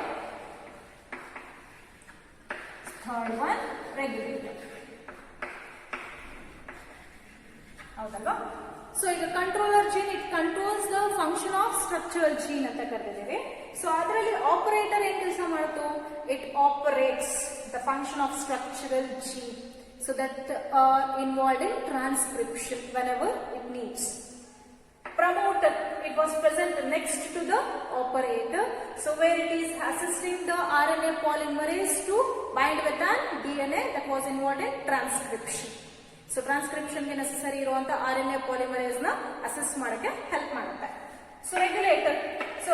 third one regulator. ಹೌದಲ್ವಾ? ಸೊ ಈಗ controller gene, it controls the function of structural gene ಅಂತ ಕರೆದಿದ್ದೇವೆ. ಸೊ ಅದರಲ್ಲಿ ಆಪರೇಟರ್ ಏನ್ ಕೆಲಸ ಮಾಡುತ್ತೋ? It operates the function of structural gene so that involved in transcription whenever it needs. promoter, it was present next to the operator, so where it is assisting the RNA polymerase to bind with an DNA that was involved in transcription. So transcription ಗೆ necessary ಇರುವಂತ RNA polymerase ನ assist ಮಾಡಕ್ಕೆ help ಮಾಡುತ್ತೆ. So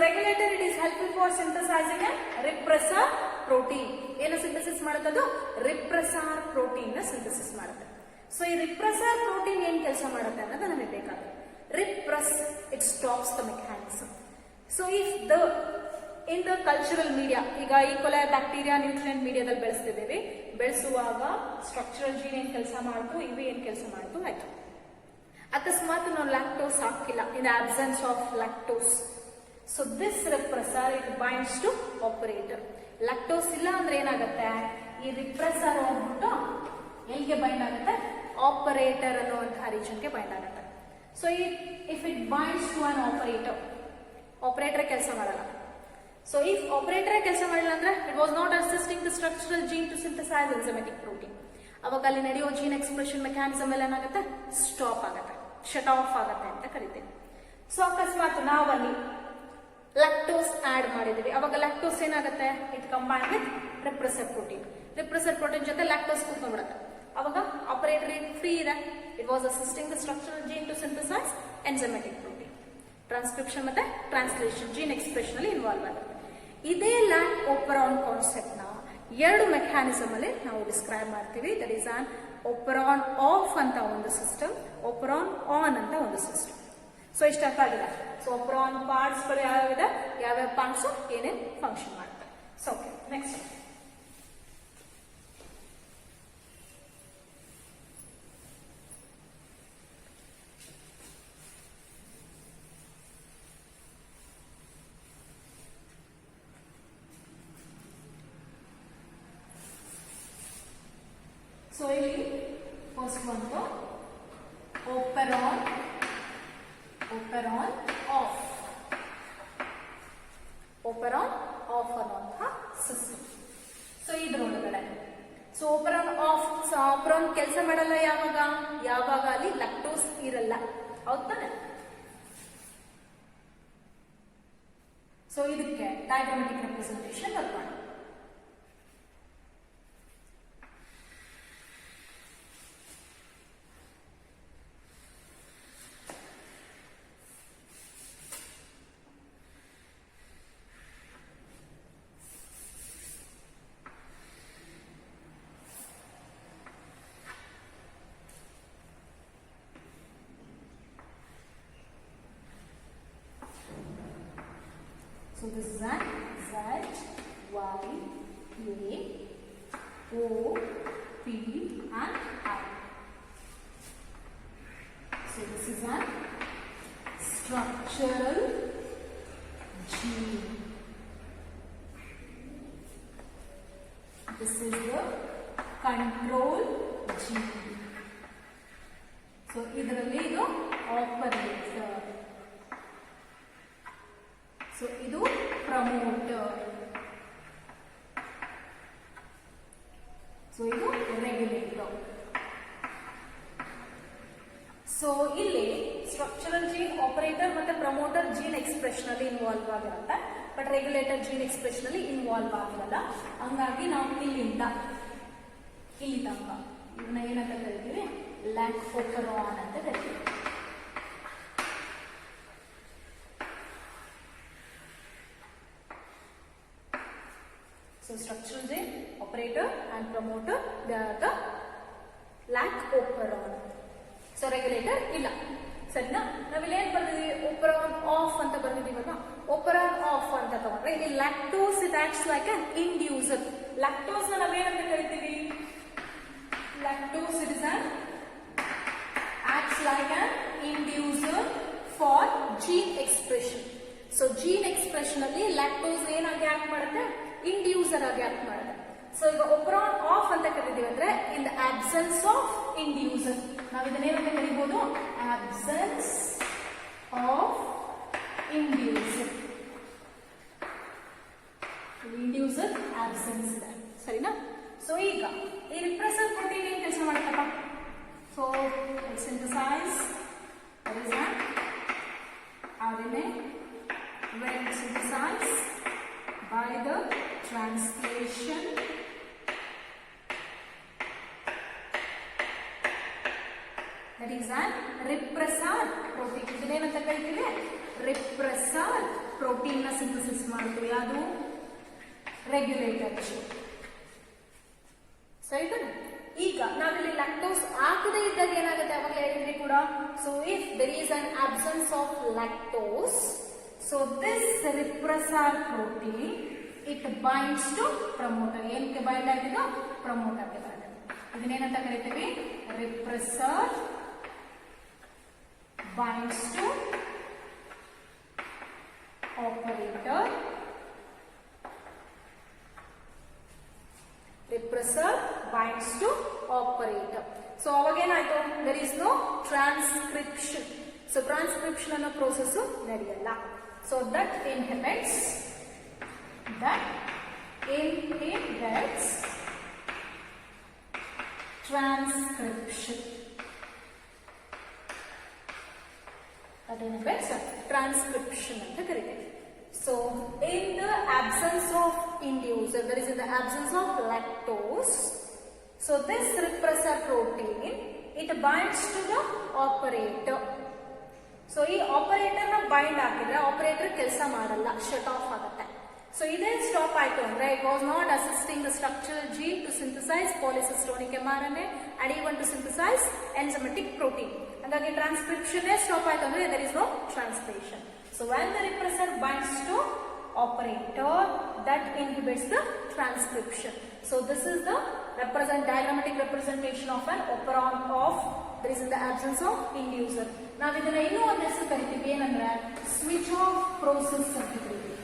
regulator it is helpful for synthesizing a repressor protein. ಏನು synthesis ಮಾಡುತ್ತೆ? ಅದು regressor protein ನ synthesis ಮಾಡುತ್ತೆ. ಸೊ ಈ ರಿಪ್ರೆಸರ್ ಪ್ರೋಟೀನ್ ಏನ್ ಕೆಲಸ ಮಾಡುತ್ತೆ ಅನ್ನೋದು ನಮಗೆ ಬೇಕಾಗುತ್ತೆ. Repress, it stops the mechanism. So if in the cultural media, ಈಗ ಈ ಕೊಲೆ ಬ್ಯಾಕ್ಟೀರಿಯಾ ನ್ಯೂಟ್ರಿಯೆಂಟ್ ಮೀಡಿಯಾದಲ್ಲಿ ಬೆಳೆಸ್ತಿದ್ದೇವೆ, ಬೆಳೆಸುವಾಗ ಸ್ಟ್ರಕ್ಚರಲ್ ಜೀನ್ ಏನ್ ಕೆಲಸ ಮಾಡ್ತು, ಇವು ಏನ್ ಕೆಲಸ ಮಾಡ್ತು ಆಯ್ತು. ಅಕಸ್ಮಾತ್ ನಾವು ಲ್ಯಾಕ್ಟೋಸ್ ಹಾಕಿಲ್ಲ, in absence of lactose, so this repressor it binds to operator. Lactose ಇಲ್ಲ ಅಂದ್ರೆ ಏನಾಗುತ್ತೆ, ಈ ರಿಪ್ರೆಸರ್ ಹೋಗ್ಬಿಟ್ಟು ಎಲ್ಲಿಗೆ ಬೈಂಡ್ ಆಗುತ್ತೆ, ಆಪರೇಟರ್ ಅನ್ನುವಂತಹ ರೀಜನ್ಗೆ ಬೈಂಡ್ ಆಗುತ್ತೆ. So if it binds to an operator ಕೆಲಸ ಮಾಡಲ್ಲ. So if operator ಕೆಲಸ ಮಾಡಿಲ್ಲ ಅಂದ್ರೆ it was not assisting the structural gene to synthesize enzymatic protein. ಅವಾಗ ಅಲ್ಲಿ ನಡೆಯೋ ಜೀನ್ ಎಕ್ಸ್ಪ್ರೆಷನ್ ಮೆಕ್ಯಾನಿಸಮ್ ಎಲ್ಲ ಏನಾಗುತ್ತೆ, ಸ್ಟಾಪ್ ಆಗುತ್ತೆ, ಶಟ್ ಆಫ್ ಆಗುತ್ತೆ ಅಂತ ಕರಿತೀವಿ. ಸೊ ಅಕಸ್ಮಾತ್ ನಾವಲ್ಲಿ ಲ್ಯಾಕ್ಟೋಸ್ ಆಡ್ ಮಾಡಿದೀವಿ, ಅವಾಗ ಲ್ಯಾಕ್ಟೋಸ್ ಏನಾಗುತ್ತೆ, it combine with regressor protein ಜೊತೆ ಲ್ಯಾಕ್ಟೋಸ್ ಕೂತ್ಕೊಂಡ್ಬಿಡುತ್ತೆ. ಅವಾಗ ಆಪರೇಟರ್ ಫ್ರೀ ಇದೆ, it was assisting the structural gene to synthesize enzymatic protein. Transcription ಮತ್ತೆ translation gene expression ಅಲ್ಲಿ ಇನ್ವಾಲ್ವ್ ಆಗುತ್ತೆ. ಇದೇ ಲ್ಯಾಕ್ ಓಪರಾನ್ ಕಾನ್ಸೆಪ್ಟ್ ನ ಎರಡು ಮೆಕ್ಯಾನಿಸಮ್ ಅಲ್ಲಿ ನಾವು ಡಿಸ್ಕ್ರೈಬ್ ಮಾಡ್ತೀವಿ. ದಟ್ ಈಸ್ ಆನ್ ಓಪರಾನ್ ಆಫ್ ಅಂತ ಒಂದು ಸಿಸ್ಟಮ್, ಓಪರಾನ್ ಆನ್ ಅಂತ ಒಂದು ಸಿಸ್ಟಮ್. ಸೊ ಇಷ್ಟ ಅರ್ಥ ಆಗಿದೆ. ಸೊ ಓಪರಾನ್ ಪಾರ್ಟ್ಸ್ ಗಳು ಯಾವ್ಯಾವಿದೆ, ಯಾವ್ಯಾವ ಪಾರ್ಟ್ಸ್ ಏನೇನ್ ಫಂಕ್ಷನ್ ಮಾಡ್ತಾರೆ. ಸೊ ಓಕೆ, ನೆಕ್ಸ್ಟ್ ಸೊ ಇಲ್ಲಿ ಫಸ್ಟ್ ಬಂತು ಓಪರಾನ್ ಆಫ್ ಅನ್ನುವಂತಹ ಸಿಸ್ಟಮ್. ಸೊ ಇದ್ರೊಳಗಡೆ ಸೊ ಓಪರಾನ್ ಕೆಲಸ ಮಾಡಲ್ಲ ಯಾವಾಗ ಅಲ್ಲಿ ಲ್ಯಾಕ್ಟೋಸ್ ಇರಲ್ಲ, ಹೌದ್ ತಾನೆ? ಸೊ ಇದಕ್ಕೆ ಡಯಾಗ್ರಾಮ್ಯಾಟಿಕ್ representation ಬರ್ಕೋಣ. So this is an Z, Y, A, O, P and I. So this is an structural gene. This is the control gene. So ಇದರಲ್ಲಿ ಇದು operator. ಸೊ ಇದು ಪ್ರಮೋಟರ್, ಸೊ ಇದು ರೆಗ್ಯುಲೇಟರ್. ಸೊ ಇಲ್ಲಿ structural gene operator ಮತ್ತೆ promoter gene expression ಅಲ್ಲಿ involve ಆಗಿರುತ್ತೆ, but regulator gene expression ಅಲ್ಲಿ involve ಆಗಿರಲ್ಲ. ಹಂಗಾಗಿ ನಾವು ಇಲ್ಲಿ ತನಕ ಇವನ್ನ ಏನಂತ ಕರಿತೀವಿ, ಲ್ಯಾಕ್ ಓಪರಾನ್ ಅಂತ ಕರಿತೀವಿ. So structural gene, operator and promoter, they are the lac operon. So regulator ಇಲ್ಲ. ಸರಿನಾ? ನಾವಿಲ್ಲಿ ಏನ್ ಬರ್ದಿದ್ವಿ, ಓಪರಾನ್ ಆಫ್ ಅಂತ ಬರ್ದಿದೀವಲ್ಲ. ಓಪರಾನ್ ಆಫ್ ಅಂತ ತಗೊಂಡ್ರೆ ಇಲ್ಲಿ lactose it acts like an inducer. Lactose ನ ನಾವೇನಂತ ಕರಿತೀವಿ, lactose it is an acts like an inducer for gene expression. So gene expression ಅಲ್ಲಿ ಲ್ಯಾಕ್ಟೋಸ್ ಏನಾಗಿ ಆಕ್ಟ್ ಮಾಡುತ್ತೆ, ಇಂಡ್ಯೂಸರ್ ಆಗಿ ಆಕ್ಟ್ ಮಾಡುತ್ತೆ. ಸೊ ಈಗ ಓಪರಾನ್ ಆಫ್ ಅಂತ ಕರಿತೀವಿ ಅಂದ್ರೆ in the absence of inducer. ನಾವು ಇದನ್ನೇನಂತ ಕರಿಬಹುದು, absence of inducer. Inducer absence ಇದೆ, ಸರಿನಾ? ಸೊ ಈಗ ಈ ರಿಪ್ರೆಸರ್ ಪ್ರೋಟೀನ್ ಏನ್ ಕೆಲಸ ಮಾಡುತ್ತಪ್ಪ, so synthesize RNA when synthesized by the translation that is an repressor protein. ಇದನ್ನೇನಂತ ಕರಿತೀವಿ? repressor protein ನ ಸಿಂಥಸಿಸ್ ಮಾಡ್ತೀವಿ. ಅದು ರೆಗ್ಯುಲೇಟರ್ ಜೀನ್. ಸೊ ಇದನ್ನ ಈಗ ನಾವಿಲ್ಲಿ ಲ್ಯಾಕ್ಟೋಸ್ ಹಾಕದೇ ಇದ್ದಾಗ ಏನಾಗುತ್ತೆ ಅವಾಗ ಹೇಳಿದ್ರಿ ಕೂಡ. So if there is an absence of lactose, so this repressor protein it binds to promoter. ಏನಕ್ಕೆ ಬೈಂಡ್ ಆಗಿದ್ದು? ಪ್ರಮೋಟರ್ಗೆ ಬೈಂಡ್. ಇದನ್ನೇನಂತ ಕರಿತೀವಿ? Regressor binds to operator. Repressor binds to operator. So avagénayitu? There is no transcription. So transcription ಅನ್ನೋ process ನಡೆಯಲ್ಲ. So that inhibits transcription. That inhibits transcription ಅಂತ ಕರೀತೀವಿ. So in the absence of inducer, that is in the absence of lactose, so this repressor protein it binds to the operator. So ಈ operator ನ bind ಆಗಿದ್ರೆ operator ಕೆಲಸ ಮಾಡಲ್ಲ, shut off ಆಗುತ್ತೆ. So ಇದೇ stop ಆಯ್ತು ಅಂದ್ರೆ it was not assisting the structural gene to synthesize polycystonic mRNA and even to synthesize enzymatic protein. ಹಾಗಾಗಿ ಟ್ರಾನ್ಸ್ಕ್ರಿಪ್ಷನ್ ಸ್ಟಾಪ್ ಆಯ್ತು ಅಂದ್ರೆ there is no translation. So when the repressor binds to operator, that inhibits the transcription. So this is the diagrammatic representation of an operon of there is in the absence of inducer. ನಾವು ಇದನ್ನ ಇನ್ನೂ ಒಂದು ಹೆಸರು ಕರಿತೀವಿ, ಏನಂದ್ರೆ switch off process ಅಂತ ಕರಿತೀವಿ.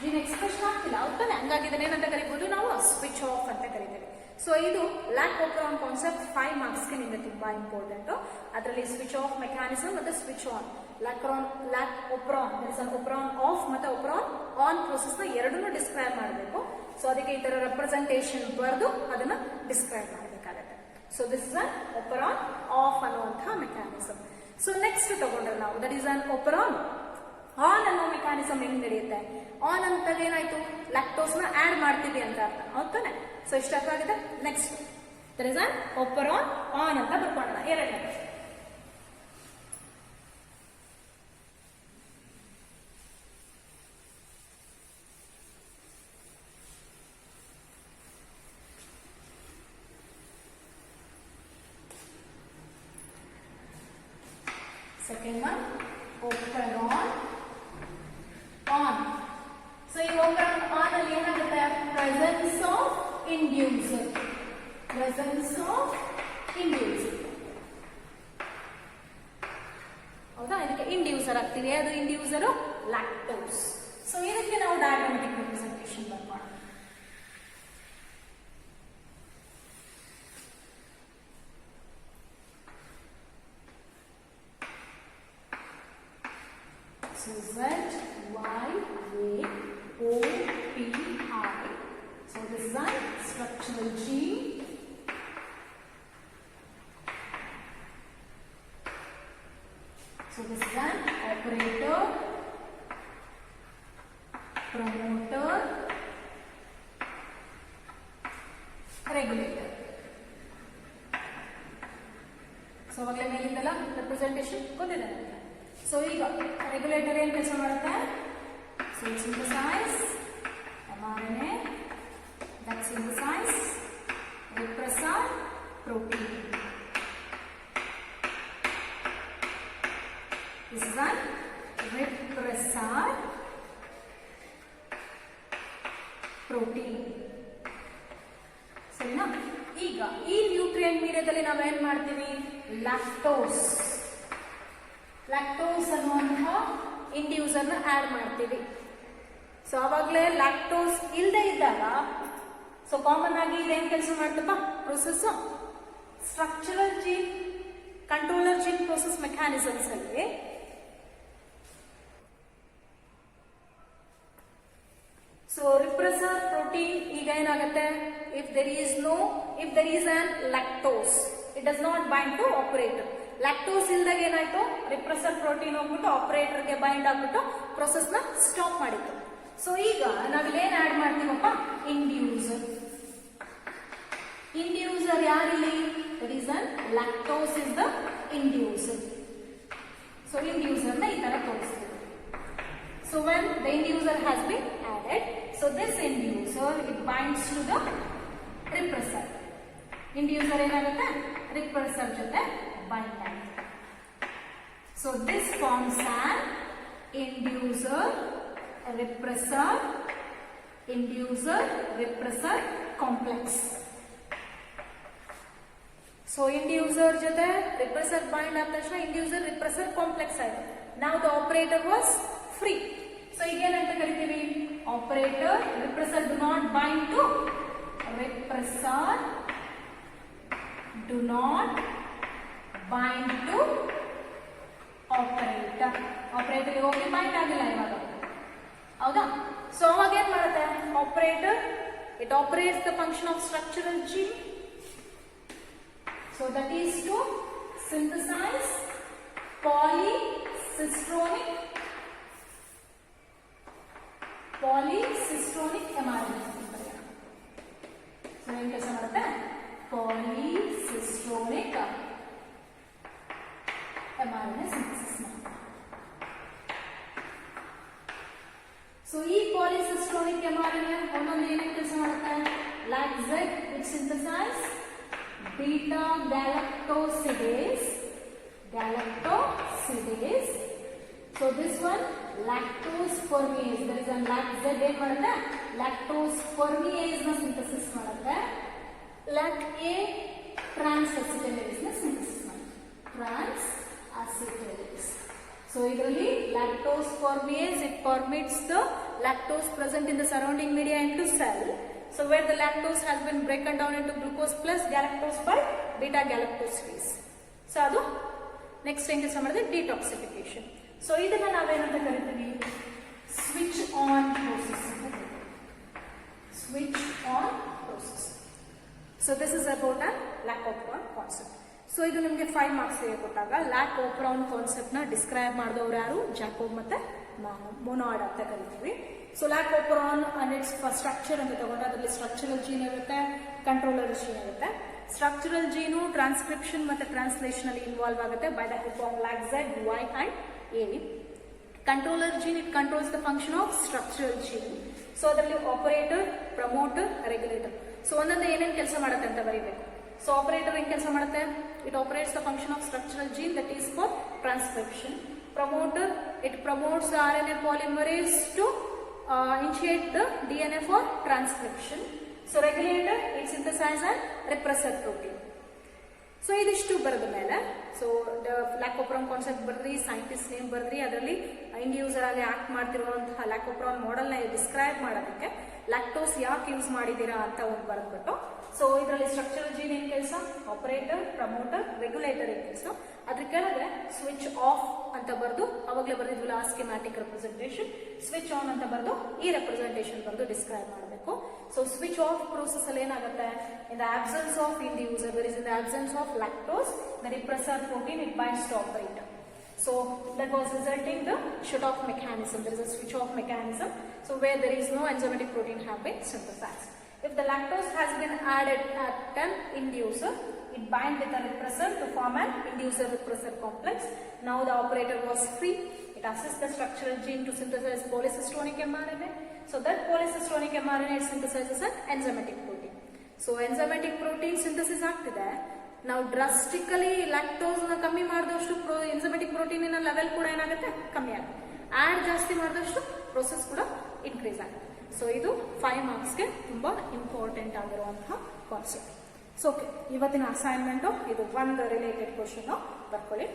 Gene expression ಆಗ್ತಿಲ್ಲ ಹೌದಾನೆ, ಹಂಗಾಗಿ ಇದನ್ನ ಏನಂತ ಕರಿಬಹುದು ನಾವು? ಸ್ವಿಚ್ ಆಫ್ ಅಂತ ಕರಿತೀವಿ. ಸೊ ಇದು ಲ್ಯಾಕ್ ಒಪರಾನ್ ಕಾನ್ಸೆಪ್ಟ್ 5 ಮಾರ್ಕ್ಸ್ಗೆ ನಿಮಗೆ ತುಂಬಾ ಇಂಪಾರ್ಟೆಂಟ್. ಅದರಲ್ಲಿ ಸ್ವಿಚ್ ಆಫ್ ಮೆಕ್ಯಾನಿಸಮ್ ಮತ್ತೆ ಸ್ವಿಚ್ ಆನ್, ಲ್ಯಾಕ್ ಒಪರಾನ್ ಒಪರಾನ್ ಆಫ್ ಮತ್ತೆ ಒಪರಾನ್ ಆನ್ ಪ್ರೋಸೆಸ್ ನ ಎರಡನ್ನೂ ಡಿಸ್ಕ್ರೈಬ್ ಮಾಡಬೇಕು. ಸೊ ಅದಕ್ಕೆ ಈ ತರ ರೆಪ್ರೆಸೆಂಟೇಷನ್ ಬರೆದು ಅದನ್ನ ಡಿಸ್ಕ್ರೈಬ್ ಮಾಡಬೇಕಾಗತ್ತೆ. So this is an operon off ಅನ್ನುವಂತಹ ಮೆಕ್ಯಾನಿಸಮ್. ಸೊ ನೆಕ್ಸ್ಟ್ ತಗೊಂಡ್ರೆ ನಾವು that is an operon on ಅನ್ನೋ ಮೆಕ್ಯಾನಿಸಮ್ ಹೆಂಗ್ ನಡೆಯುತ್ತೆ? ಆನ್ ಅಂತ ಏನಾಯ್ತು? ಲ್ಯಾಕ್ಟೋಸ್ ನ ಆಡ್ ಮಾಡ್ತೀವಿ ಅಂತ ಅರ್ಥ ಹೌದಾನೆ. ಸೊ ಇಷ್ಟ ಅರ್ಥ ಆಗಿದೆ. Next there is an operon on ಅಂತ ಬರ್ಕೊಳ್ಳೋಣ. ಎರಡನೇ second one operon on. So ಈ operon on ಅಲ್ಲಿ ಏನಾಗುತ್ತೆ? presence of inducer. ಹೌದಾ? ಇದಕ್ಕೆ ಇಂಡ್ಯೂಸರ್ ಆಗ್ತೀವಿ. ಅದು ಇಂಡ್ಯೂಸರ್ ಲ್ಯಾಕ್ಟೋಸ್. ಸೊ ಇದಕ್ಕೆ ನಾವು ಡಯಾಗ್ರಾಮ್ಯಾಟಿಕ್ representation ಬರ್ಕೋಣ. So Z, Y, A, O, P, I. So this is a structural gene. So this is an operator, promoter, regulator. So ಅವಾಗಲೇ ಮೇಲಿಂದಲ್ಲ representation ಗೊತ್ತಿದೆ ನನಗೆ. ಸೊ ಈಗ ರೆಗ್ಯುಲೇಟರ್ ಏನು ಕೆಲಸ ಮಾಡುತ್ತೆ? So synthesize mRNA, that synthesize repressor protein. This is a repressor protein. ಸರಿನಾ? ಈಗ ಈ ನ್ಯೂಟ್ರಿಯೆಂಟ್ ಮೀಡಿಯಾದಲ್ಲಿ ನಾವೇನ್ ಮಾಡ್ತೀವಿ? ಲ್ಯಾಕ್ಟೋಸ್ ಅನ್ನುವಂತಹ ಇಂಡ್ಯೂಸರ್ ನ ಆಡ್ ಮಾಡ್ತೀವಿ. ಸೊ ಅವಾಗಲೇ ಲ್ಯಾಕ್ಟೋಸ್ ಇಲ್ಲದೆ ಇದ್ದಾಗ ಸೊ ಕಾಮನ್ ಆಗಿ ಇದೇನ್ ಕೆಲಸ ಮಾಡ್ತಪ್ಪ? Process structural gene controller gene process mechanisms ಅಲ್ಲಿ ಸೊ ರಿಪ್ರೆಸರ್ ಪ್ರೋಟೀನ್ ಈಗ ಏನಾಗುತ್ತೆ? If there is an lactose, it does not bind to operator. Lactose ಇಲ್ದಾಗ ಏನಾಯ್ತು, ರಿಪ್ರೆಸರ್ ಪ್ರೋಟೀನ್ ಹೋಗ್ಬಿಟ್ಟು ಆಪರೇಟರ್ಗೆ ಬೈಂಡ್ ಆಗ್ಬಿಟ್ಟು ಪ್ರೊಸೆಸ್ ನ ಸ್ಟಾಪ್ ಮಾಡಿತ್ತು. ಸೊ ಈಗ ನಾವಿಲ್ಲೇನ್ ಆಡ್ ಮಾಡ್ತೀವಪ್ಪ, ಇಂಡ್ಯೂಸರ್. ಇಂಡ್ಯೂಸರ್ ಯಾರಿಲ್ಲಿ, reason lactose is the inducer. So inducer ನ ಈ ತರ ತೋರಿಸ್ತೀವಿ. So when the inducer has been added, so this inducer it binds to the repressor. Inducer ಏನಾಗುತ್ತೆ, repressor ಜೊತೆ bind ಆಗುತ್ತೆ. So this forms an inducer repressor complex. So inducer ಜೊತೆ repressor bind ಆದ ತಕ್ಷಣ inducer repressor complex ಆಯಿತು. Now the operator was free. So again ಅಂತ ಕರಿತೀವಿ, operator repressor do not bind to operator. operator ಹೋಗಿ bind ಆಗಿಲ್ಲ ಇವಾಗ, ಹೌದಾ? ಸೊ ಅವಾಗ ಏನ್ ಮಾಡುತ್ತೆ operator, it operates the function of structural gene. So that is to synthesize polycistronic mRNA. So ಏನು ಕೆಲಸ ಮಾಡುತ್ತೆ, polycistronic mRNA ಸಿಂಥಸಿಸ್ ಮಾಡುತ್ತೆ. ಸೊ ಈ polycistronic mRNA ಒಂದೊಂದು ಏನೇನು ಕೆಲಸ ಮಾಡುತ್ತೆ, LAC-Z which synthesize beta galactosidase. So this one lactose permease, there is a LAC-Z ಏನು ಮಾಡುತ್ತೆ, lactose permease ನ ಸಿಂಥಸಿಸ್ ಮಾಡುತ್ತೆ. LAC-A ಟ್ರಾನ್ಸ್ಅಸಿಟೈಲೇಸ್ ನ ಸಿಂಥಸಿಸ್ ಮಾಡುತ್ತೆ, ಟ್ರಾನ್ಸ್ಅಸಿಟೈಲೇಸ್. So ಇದರಲ್ಲಿ lactose permease, it permeates the lactose present in the surrounding media into cell. So where the lactose has been broken down into glucose plus galactose by beta galactosidase. So ಅದು next ಏನ್ ಕೆಲಸ ಮಾಡಿದ್ರೆ detoxification. So ಇದನ್ನ ನಾವೇನಂತ ಕರಿತೀವಿ, switch on process. So this is about a lac operon concept. So ಇದು ನಿಮಗೆ 5 marks ಕೊಟ್ಟಾಗ ಲ್ಯಾಕೋಪ್ರಾನ್ ಕಾನ್ಸೆಪ್ಟ್ ನ ಡಿಸ್ಕ್ರೈಬ್ ಮಾಡಿದವರು ಯಾರು, ಜಾಕೋಬ್ ಮತ್ತೆ ಮೊನಾರ್ಡ್ ಅಂತ ಕರಿತೀವಿ. So lac operon and its structure ಅಂತ ತಗೊಂಡ್ರೆ ಅದರಲ್ಲಿ ಸ್ಟ್ರಕ್ಚರಲ್ ಜೀನ್ ಇರುತ್ತೆ, ಕಂಟ್ರೋಲರ್ ಜೀನ್ ಇರುತ್ತೆ. ಸ್ಟ್ರಕ್ಚರಲ್ ಜೀನು ಟ್ರಾನ್ಸ್ಕ್ರಿಪ್ಷನ್ ಮತ್ತೆ ಟ್ರಾನ್ಸ್ಲೇಷನ್ ಅಲ್ಲಿ ಇನ್ವಾಲ್ವ್ ಆಗುತ್ತೆ by the help of LAC-Z, Y and A. Controller gene it controls the function of structural gene. So ಅದರಲ್ಲಿ operator, promoter, regulator. So ಒಂದೊಂದು ಏನೇನು ಕೆಲಸ ಮಾಡುತ್ತೆ ಅಂತ ಬರೀಬೇಕು. ಸೊ ಆಪರೇಟರ್ ಏನ್ ಕೆಲಸ ಮಾಡುತ್ತೆ, it operates the function of structural gene that is for transcription. Promoter, it promotes the RNA polymerase to initiate the DNA for transcription. So regulator, it synthesizes a repressor protein. So ಇದಿಷ್ಟು ಬರೆದ ಮೇಲೆ so ಲ್ಯಾಕೋಪ್ರಾನ್ concept ಬರ್ರಿ, scientist name ಬರ್ರಿ, ಅದರಲ್ಲಿ inducer ಆಗಿ act ಮಾಡ್ತಿರುವಂತಹ ಲ್ಯಾಕೋಪ್ರಾನ್ model ನ describe ಮಾಡೋದಕ್ಕೆ lactose ಯಾಕೆ ಯೂಸ್ ಮಾಡಿದೀರಾ ಅಂತ ಒಂದು ಬರೆದ್ಬಿಟ್ಟು, ಸೊ ಇದರಲ್ಲಿ ಸ್ಟ್ರಕ್ಚರಲ್ ಜೀನ್ ಏನ್ ಕೆಲಸ, ಆಪರೇಟರ್, ಪ್ರಮೋಟರ್, ರೆಗ್ಯುಲೇಟರ್ ಏನ್ ಕೆಲಸ, ಅದ್ರ ಕೆಳಗೆ ಸ್ವಿಚ್ ಆಫ್ ಅಂತ ಬರೆದು ಅವಾಗಲೇ ಬರೆದಿದ್ವಿಲ್ಲ ಸ್ಕಿಮ್ಯಾಟಿಕ್ ರೆಪ್ರೆಸೆಂಟೇಷನ್, ಸ್ವಿಚ್ ಆನ್ ಅಂತ ಬರೆದು ಈ ರೆಪ್ರೆಸೆಂಟೇಷನ್ ಬರೆದು ಡಿಸ್ಕ್ರೈಬ್ ಮಾಡಬೇಕು. ಸೊ ಸ್ವಿಚ್ ಆಫ್ ಪ್ರೋಸೆಸ್ ಅಲ್ಲಿ ಏನಾಗುತ್ತೆ, in the absence of inducer, there is in the absence of lactose, the repressor protein it binds to operator. So that was resulting the shut-off mechanism. There is a switch-off mechanism. So where there is no enzymatic protein have been synthesized. If the lactose has been added at an inducer, it binds with the repressor to form an inducer-repressor complex. Now the operator was free. It assists the structural gene to synthesize polycistronic mRNA. So that polycistronic mRNA it synthesizes an enzymatic protein. So enzymatic protein synthesis ಆಗ್ತಿದೆ. ನಾವು drastically lactose ನ ಕಮ್ಮಿ ಮಾಡಿದಷ್ಟು ಎನ್ಸೈಮೆಟಿಕ್ ಪ್ರೋಟೀನಿನ level ಕೂಡ ಏನಾಗುತ್ತೆ, ಕಮ್ಮಿ ಆಗುತ್ತೆ. Add ಜಾಸ್ತಿ ಮಾಡಿದಷ್ಟು ಪ್ರೋಸೆಸ್ ಕೂಡ ಇನ್ಕ್ರೀಸ್ ಆಗುತ್ತೆ. ಸೊ ಇದು 5 ಮಾರ್ಕ್ಸ್ಗೆ ತುಂಬಾ ಇಂಪಾರ್ಟೆಂಟ್ ಆಗಿರುವಂತಹ ಕಾನ್ಸೆಪ್ಟ್. ಸೊ ಓಕೆ, ಇವತ್ತಿನ ಅಸೈನ್ಮೆಂಟ್ ಇದು ಒಂದು ರಿಲೇಟೆಡ್ ಕ್ವಶನ್ ಬರ್ಕೊಳ್ಳಿ.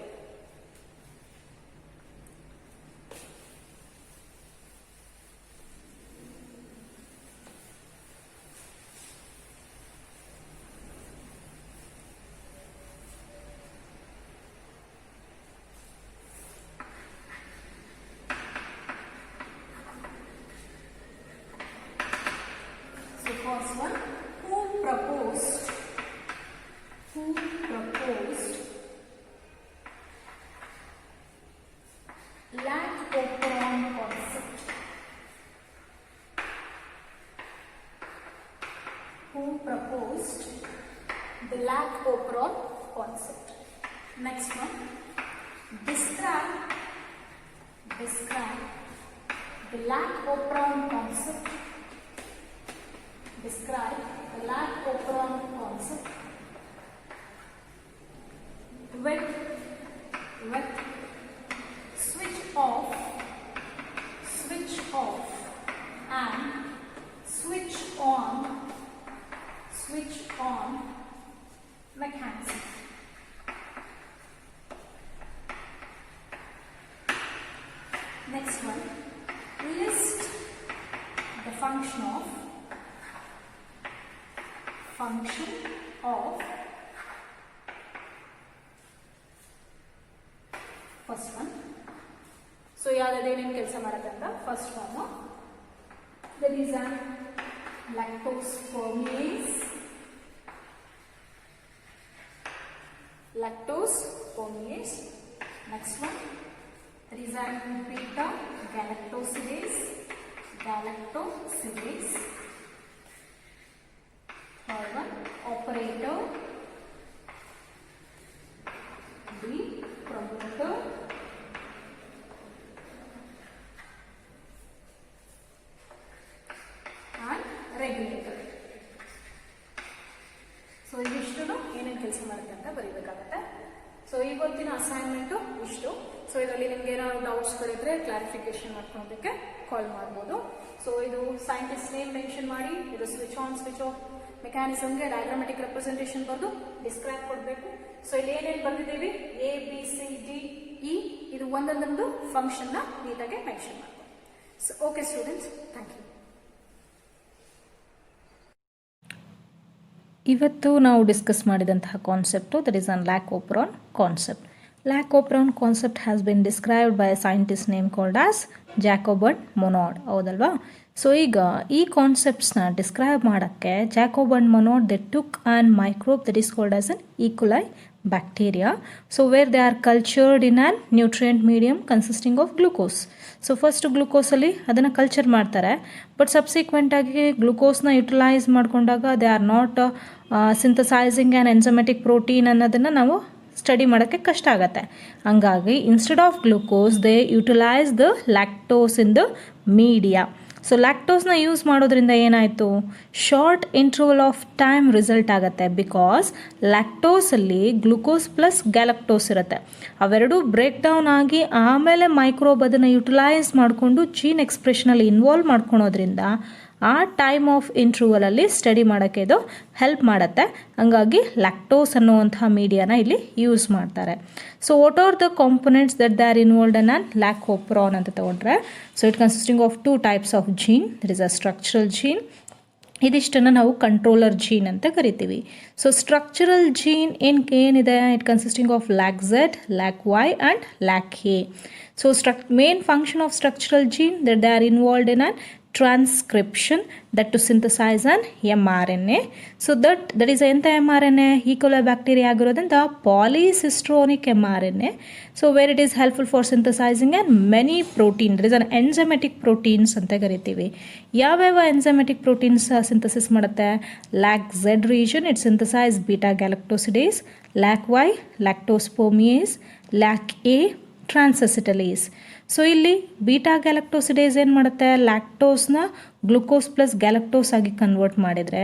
First one, who proposed who proposed the Lac-Operon concept. Next one, describe the Lac-Operon concept. Describe the Lac-Operon concept with switch off and switch on mechanism. Next one, list the function of first one. So ಯಾವುದೇನೇನು ಕೆಲಸ ಮಾಡುತ್ತೆ ಅಂತ first one that is a lactose permease. Next one, that is a beta galactosidase. Third one, operator, B, promoter, and regulator. So ಇವಿಷ್ಟು ಏನೇನು ಕೆಲಸ ಮಾಡುತ್ತೆ ಅಂತ ಬರೀಬೇಕಾಗತ್ತೆ. So ಇವತ್ತಿನ assignment ಇಷ್ಟು. ಸೊ ಇದರಲ್ಲಿ ನಿಮ್ಗೆ ಏನಾದ್ರು ಡೌಟ್ಸ್ಗಳಿದ್ರೆ ಕ್ಲಾರಿಫಿಕೇಶನ್ ಮಾಡ್ಕೊಳೋದಕ್ಕೆ ಕಾಲ್ ಮಾಡ್ಬೋದು. ಸೊ ಇದು ಸೈಂಟಿಸ್ಟ್ ನೇಮ್ ಮೆನ್ಷನ್ ಮಾಡಿ, ಇದು ಸ್ವಿಚ್ ಆನ್ ಸ್ವಿಚ್ ಆಫ್ ಮೆಕ್ಯಾನಿಸಮ್ಗೆ ಡಯಾಗ್ರಾಮೆಟಿಕ್ ರೆಪ್ರೆಸೆಂಟೇಷನ್ ಬರೆದು ಡಿಸ್ಕ್ರೈಬ್ ಕೊಡಬೇಕು. ಸೊ ಇಲ್ಲಿ ಏನೇನು ಬರೆದಿದ್ದೀವಿ, ABCDE, ಇದು ಒಂದೊಂದೊಂದು ಫಂಕ್ಷನ್ನ ನೀಟಾಗಿ ಮೆನ್ಷನ್ ಮಾಡ್ಬೋದು. So okay students, thank you. ಇವತ್ತು ನಾವು ಡಿಸ್ಕಸ್ ಮಾಡಿದಂತಹ concept that is an Lac-Operon concept. Lac-Operon concept has been described by a scientist name called as Jacob and Monod, ಹೌದಲ್ವಾ? ಸೊ ಈಗ ಈ ಕಾನ್ಸೆಪ್ಟ್ಸ್ನ ಡಿಸ್ಕ್ರೈಬ್ ಮಾಡೋಕ್ಕೆ Jacob and Monod they took an microbe that is called as an E coli bacteria, so where they are cultured in an nutrient medium consisting of glucose. So first ಗ್ಲೂಕೋಸಲ್ಲಿ ಅದನ್ನು culture ಮಾಡ್ತಾರೆ, but ಸಬ್ಸಿಕ್ವೆಂಟಾಗಿ ಗ್ಲೂಕೋಸ್ನ utilise ಮಾಡಿಕೊಂಡಾಗ they are not synthesising an enzymatic protein ಅನ್ನೋದನ್ನು ನಾವು study ಮಾಡೋಕ್ಕೆ ಕಷ್ಟ ಆಗುತ್ತೆ. ಹಂಗಾಗಿ instead of glucose they utilise the lactose in the media. So ಲ್ಯಾಕ್ಟೋಸ್ನ ಯೂಸ್ ಮಾಡೋದ್ರಿಂದ ಏನಾಯಿತು, short interval of time result ಆಗುತ್ತೆ. ಬಿಕಾಸ್ ಲ್ಯಾಕ್ಟೋಸಲ್ಲಿ ಗ್ಲೂಕೋಸ್ ಪ್ಲಸ್ ಗ್ಯಾಲಕ್ಟೋಸ್ ಇರುತ್ತೆ, ಅವೆರಡೂ ಬ್ರೇಕ್ ಡೌನ್ ಆಗಿ ಆಮೇಲೆ ಮೈಕ್ರೋಬ್ ಅದನ್ನು ಯುಟಿಲೈಸ್ ಮಾಡಿಕೊಂಡು ಜೀನ್ ಎಕ್ಸ್ಪ್ರೆಷನಲ್ಲಿ ಇನ್ವಾಲ್ವ್ ಮಾಡ್ಕೊಳೋದ್ರಿಂದ ಆ ಟೈಮ್ ಆಫ್ ಇಂಟರ್ವಲಲ್ಲಿ ಸ್ಟಡಿ ಮಾಡೋಕ್ಕೆ ಇದು ಹೆಲ್ಪ್ ಮಾಡುತ್ತೆ. ಹಂಗಾಗಿ ಲ್ಯಾಕ್ಟೋಸ್ ಅನ್ನುವಂಥ ಮೀಡಿಯಾನ ಇಲ್ಲಿ ಯೂಸ್ ಮಾಡ್ತಾರೆ. So what are the components that they are involved in an Lac-Operon ಅಂತ ತಗೊಂಡ್ರೆ, so it consisting of 2 types of gene. That is a structural gene, ಇದಿಷ್ಟನ್ನು ನಾವು ಕಂಟ್ರೋಲರ್ ಜೀನ್ ಅಂತ ಕರಿತೀವಿ. ಸೊ ಸ್ಟ್ರಕ್ಚರಲ್ ಜೀನ್ ಏನಿದೆ, it consisting of LAC-Z, LAC-Y and LAC-A. So main function of structural gene that they are involved in an transcription, that to synthesize an mRNA. So that is ಎಂಥ mRNA, E. coli bacteria ಆಗಿರೋದ್ರಿಂದ polycistronic mRNA. So where it is helpful for synthesizing and many protein, there is an enzymatic proteins ಅಂತ ಕರಿತೀವಿ. ಯಾವ್ಯಾವ enzymatic proteins synthesis ಮಾಡುತ್ತೆ, LAC-Z region it synthesize beta galactosidase, LAC-Y lactose permease, LAC-A transacetylase. So ಇಲ್ಲಿ beta galactosidase ಏನು ಮಾಡುತ್ತೆ, ಲ್ಯಾಕ್ಟೋಸ್ನ glucose plus galactose ಆಗಿ convert ಮಾಡಿದರೆ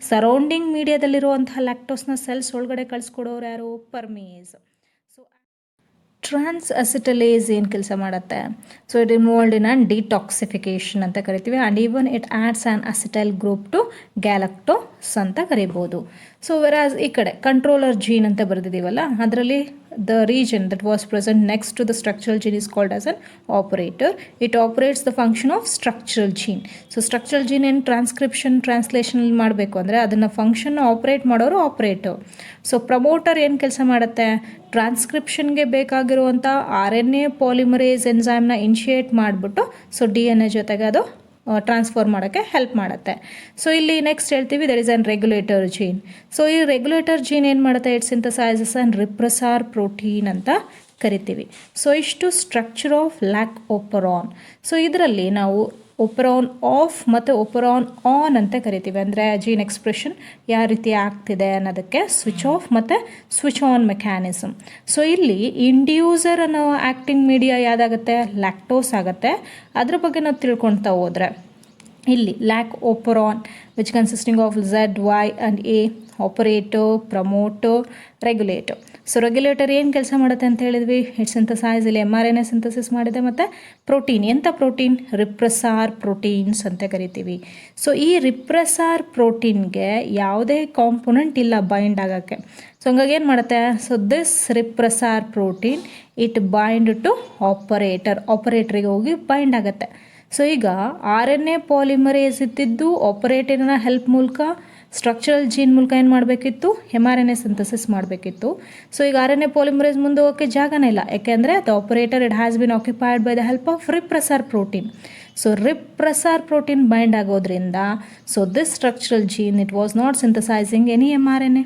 ಸರೌಂಡಿಂಗ್ ಮೀಡಿಯಾದಲ್ಲಿರುವಂತಹ ಲ್ಯಾಕ್ಟೋಸ್ನ ಸೆಲ್ಸ್ ಒಳಗಡೆ ಕಳಿಸ್ಕೊಡೋರು ಯಾರು, ಪರ್ಮೇಸ್. ಸೊ ಟ್ರಾನ್ಸ್ಅಸಿಟಲೇಸ್ ಏನು ಕೆಲಸ ಮಾಡುತ್ತೆ, so it involved in and detoxification ಅಂತ ಕರಿತೀವಿ. And even it adds an acetyl group to galactose ಅಂತ ಕರಿಬೋದು. ಸೊ ವೆರಾಸ್ ಈ ಕಡೆ ಕಂಟ್ರೋಲರ್ ಜೀನ್ ಅಂತ ಬರೆದಿದ್ದೀವಲ್ಲ, ಅದರಲ್ಲಿ the region that was present next to the structural gene is called as an operator. It operates the function of structural gene. So structural gene in transcription translation ಮಾಡಬೇಕು ಅಂದರೆ ಅದನ್ನು function operate ಮಾಡೋರು operator. So promoter ಏನು ಕೆಲಸ ಮಾಡುತ್ತೆ, ಟ್ರಾನ್ಸ್ಕ್ರಿಪ್ಷನ್ಗೆ ಬೇಕಾಗಿರುವಂಥ RNA polymerase ಎನ್ಸೈಮ್ನ initiate ಮಾಡಿಬಿಟ್ಟು so DNA ಜೊತೆಗೆ ಅದು ಟ್ರಾನ್ಸ್ಫರ್ ಮಾಡೋಕ್ಕೆ ಹೆಲ್ಪ್ ಮಾಡುತ್ತೆ. ಸೊ ಇಲ್ಲಿ ನೆಕ್ಸ್ಟ್ ಹೇಳ್ತೀವಿ that is an regulator gene. So ಈ ರೆಗ್ಯುಲೇಟರ್ ಜೀನ್ ಏನು ಮಾಡುತ್ತೆ, it synthesizes an repressor protein ಅಂತ ಕರಿತೀವಿ. ಸೊ ಇಷ್ಟು ಸ್ಟ್ರಕ್ಚರ್ ಆಫ್ Lac-Operon. ಸೊ ಇದರಲ್ಲಿ ನಾವು ಒಪರಾನ್ ಆಫ್ ಮತ್ತು ಒಪರಾನ್ ಆನ್ ಅಂತ ಕರಿತೀವಿ. ಅಂದರೆ ಜೀನ್ ಎಕ್ಸ್ಪ್ರೆಷನ್ ಯಾವ ರೀತಿ ಆಗ್ತಿದೆ ಅನ್ನೋದಕ್ಕೆ ಸ್ವಿಚ್ ಆಫ್ ಮತ್ತು ಸ್ವಿಚ್ ಆನ್ ಮೆಕ್ಯಾನಿಸಮ್. ಸೊ ಇಲ್ಲಿ ಇಂಡ್ಯೂಸರ್ ಅನ್ನೋ ಆ್ಯಕ್ಟಿಂಗ್ ಮೀಡಿಯಾ ಯಾವುದಾಗುತ್ತೆ, ಲ್ಯಾಕ್ಟೋಸ್ ಆಗುತ್ತೆ. ಅದ್ರ ಬಗ್ಗೆ ನಾವು ತಿಳ್ಕೊಳ್ತಾ ಹೋದರೆ ಇಲ್ಲಿ lac operon which consisting of Z, Y and A, operator, promoter, regulator. So regulator ಏನು ಕೆಲಸ ಮಾಡುತ್ತೆ ಅಂತ ಹೇಳಿದ್ವಿ, ಇಟ್ ಸಿಂಥಸೈಸ್ ಇಲ್ಲಿ mRNA ಸಿಂಥಸಿಸ್ ಮಾಡಿದೆ. ಮತ್ತು ಪ್ರೋಟೀನ್, ಎಂಥ ಪ್ರೋಟೀನ್, ರಿಪ್ರೆಸಾರ್ ಪ್ರೋಟೀನ್ಸ್ ಅಂತ ಕರಿತೀವಿ. ಸೊ ಈ ರಿಪ್ರೆಸಾರ್ ಪ್ರೋಟೀನ್ಗೆ ಯಾವುದೇ ಕಾಂಪೊನೆಂಟ್ ಇಲ್ಲ ಬೈಂಡ್ ಆಗೋಕ್ಕೆ. ಸೊ ಹಂಗಾಗಿ ಏನು ಮಾಡುತ್ತೆ, so this repressor protein it bind to ಆಪರೇಟರಿಗೆ ಹೋಗಿ ಬೈಂಡ್ ಆಗುತ್ತೆ. ಸೊ ಈಗ RNA ಪಾಲಿಮರೇಸ್ ಇದ್ದಿದ್ದು ಆಪರೇಟರ್ನ ಹೆಲ್ಪ್ ಮೂಲಕ ಸ್ಟ್ರಕ್ಚರಲ್ ಜೀನ್ ಮೂಲಕ ಏನು ಮಾಡಬೇಕಿತ್ತು, mRNA ಸಿಂಥಸಿಸ್ ಮಾಡಬೇಕಿತ್ತು. ಸೊ ಈಗ RNA ಪಾಲಿಮರೇಸ್ ಮುಂದೆ ಹೋಗೋಕ್ಕೆ ಜಾಗನೇ ಇಲ್ಲ, ಯಾಕೆಂದರೆ the operator it has been occupied by the help of repressor protein. So repressor protein bind ಆಗೋದ್ರಿಂದ so this structural gene it was not synthesising any mRNA.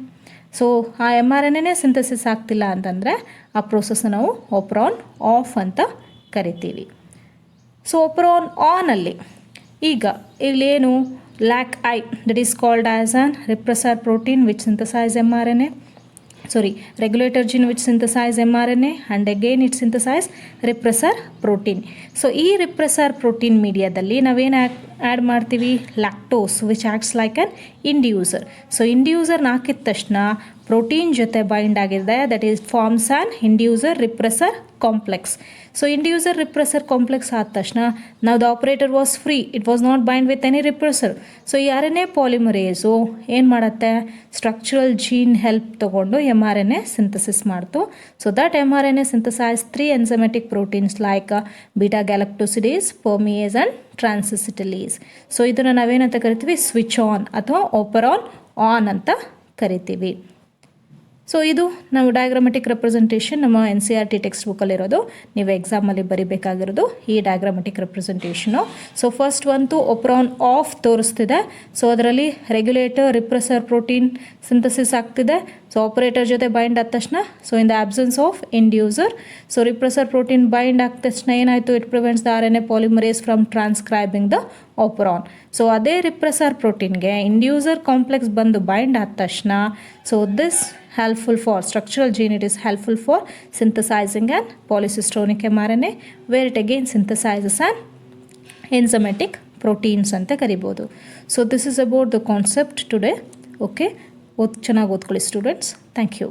So ಆ mRNAನೇ synthesis ಆಗ್ತಿಲ್ಲ ಅಂತಂದರೆ ಆ ಪ್ರೋಸೆಸ್ನ ನಾವು ಒಪರಾನ್ ಆಫ್ ಅಂತ ಕರಿತೀವಿ. ಸೊ ಒಪರಾನ್ ಆನಲ್ಲಿ ಈಗ ಇಲ್ಲೇನು lac I that is called as an repressor protein which synthesise mRNA, regulator gene which synthesize mRNA and again it synthesize repressor protein. So ಈ ರಿಪ್ರೆಸರ್ ಪ್ರೋಟೀನ್ ಮೀಡಿಯಾದಲ್ಲಿ ನಾವೇನು ಆ್ಯಡ್ ಮಾಡ್ತೀವಿ, lactose which acts like an inducer. So ಇಂಡ್ಯೂಸರ್ನ ಹಾಕಿದ ತಕ್ಷಣ protein ಜೊತೆ bind ಆಗಿದೆ, that is forms an inducer repressor complex. So inducer repressor complex ಆದ ತಕ್ಷಣ ನಾವು the operator was free, it was not bind with any repressor. So ಈ RNA polymerase ಏನು ಮಾಡುತ್ತೆ, ಸ್ಟ್ರಕ್ಚರಲ್ ಜೀನ್ ಹೆಲ್ಪ್ ತೊಗೊಂಡು mRNA ಸಿಂಥಸಿಸ್ ಮಾಡ್ತು. So that mRNA synthesise 3 enzymatic proteins like beta galactosidase, permease and transacetylase. So ಇದನ್ನು ನಾವೇನಂತ ಕರಿತೀವಿ, switch on ಅಥವಾ ಒಪರಾನ್ on ಅಂತ ಕರಿತೀವಿ. ಸೊ ಇದು ನಾವು ಡಯಾಗ್ರಾಮೆಟಿಕ್ ರೆಪ್ರೆಸೆಂಟೇಷನ್ ನಮ್ಮ NCERT ಟೆಕ್ಸ್ಟ್ ಬುಕ್ಕಲ್ಲಿರೋದು, ನೀವು ಎಕ್ಸಾಮಲ್ಲಿ ಬರಿಬೇಕಾಗಿರೋದು ಈ ಡಯಾಗ್ರಾಮೆಟಿಕ್ ರೆಪ್ರೆಸೆಂಟೇಷನು. ಸೊ ಫಸ್ಟ್ ಒಂದು ಒಪರಾನ್ ಆಫ್ ತೋರಿಸ್ತಿದೆ. ಸೊ ಅದರಲ್ಲಿ ರೆಗ್ಯುಲೇಟರ್ ರಿಪ್ರೆಸರ್ ಪ್ರೋಟೀನ್ ಸಿಂಥಸಿಸ್ ಆಗ್ತಿದೆ. ಸೊ ಆಪರೇಟರ್ ಜೊತೆ ಬೈಂಡ್ ಆದ ತಕ್ಷಣ, so in the absence of inducer, so repressor protein bind ಆದ ತಕ್ಷಣ ಏನಾಯಿತು, it prevents the RNA polymerase from transcribing the operon. So ಅದೇ ರಿಪ್ರೆಸರ್ ಪ್ರೋಟೀನ್ಗೆ ಇಂಡ್ಯೂಸರ್ ಕಾಂಪ್ಲೆಕ್ಸ್ ಬಂದು ಬೈಂಡ್ ಆದ ತಕ್ಷಣ, so this helpful for structural gene, it is helpful for synthesizing an polycystonic mRNA where it again synthesizes an enzymatic proteins anta karibodu. So this is about the concept today. Okay, ಚೆನ್ನಾಗಿ ಓದ್ಕೊಳ್ಳಿ students. Thank you.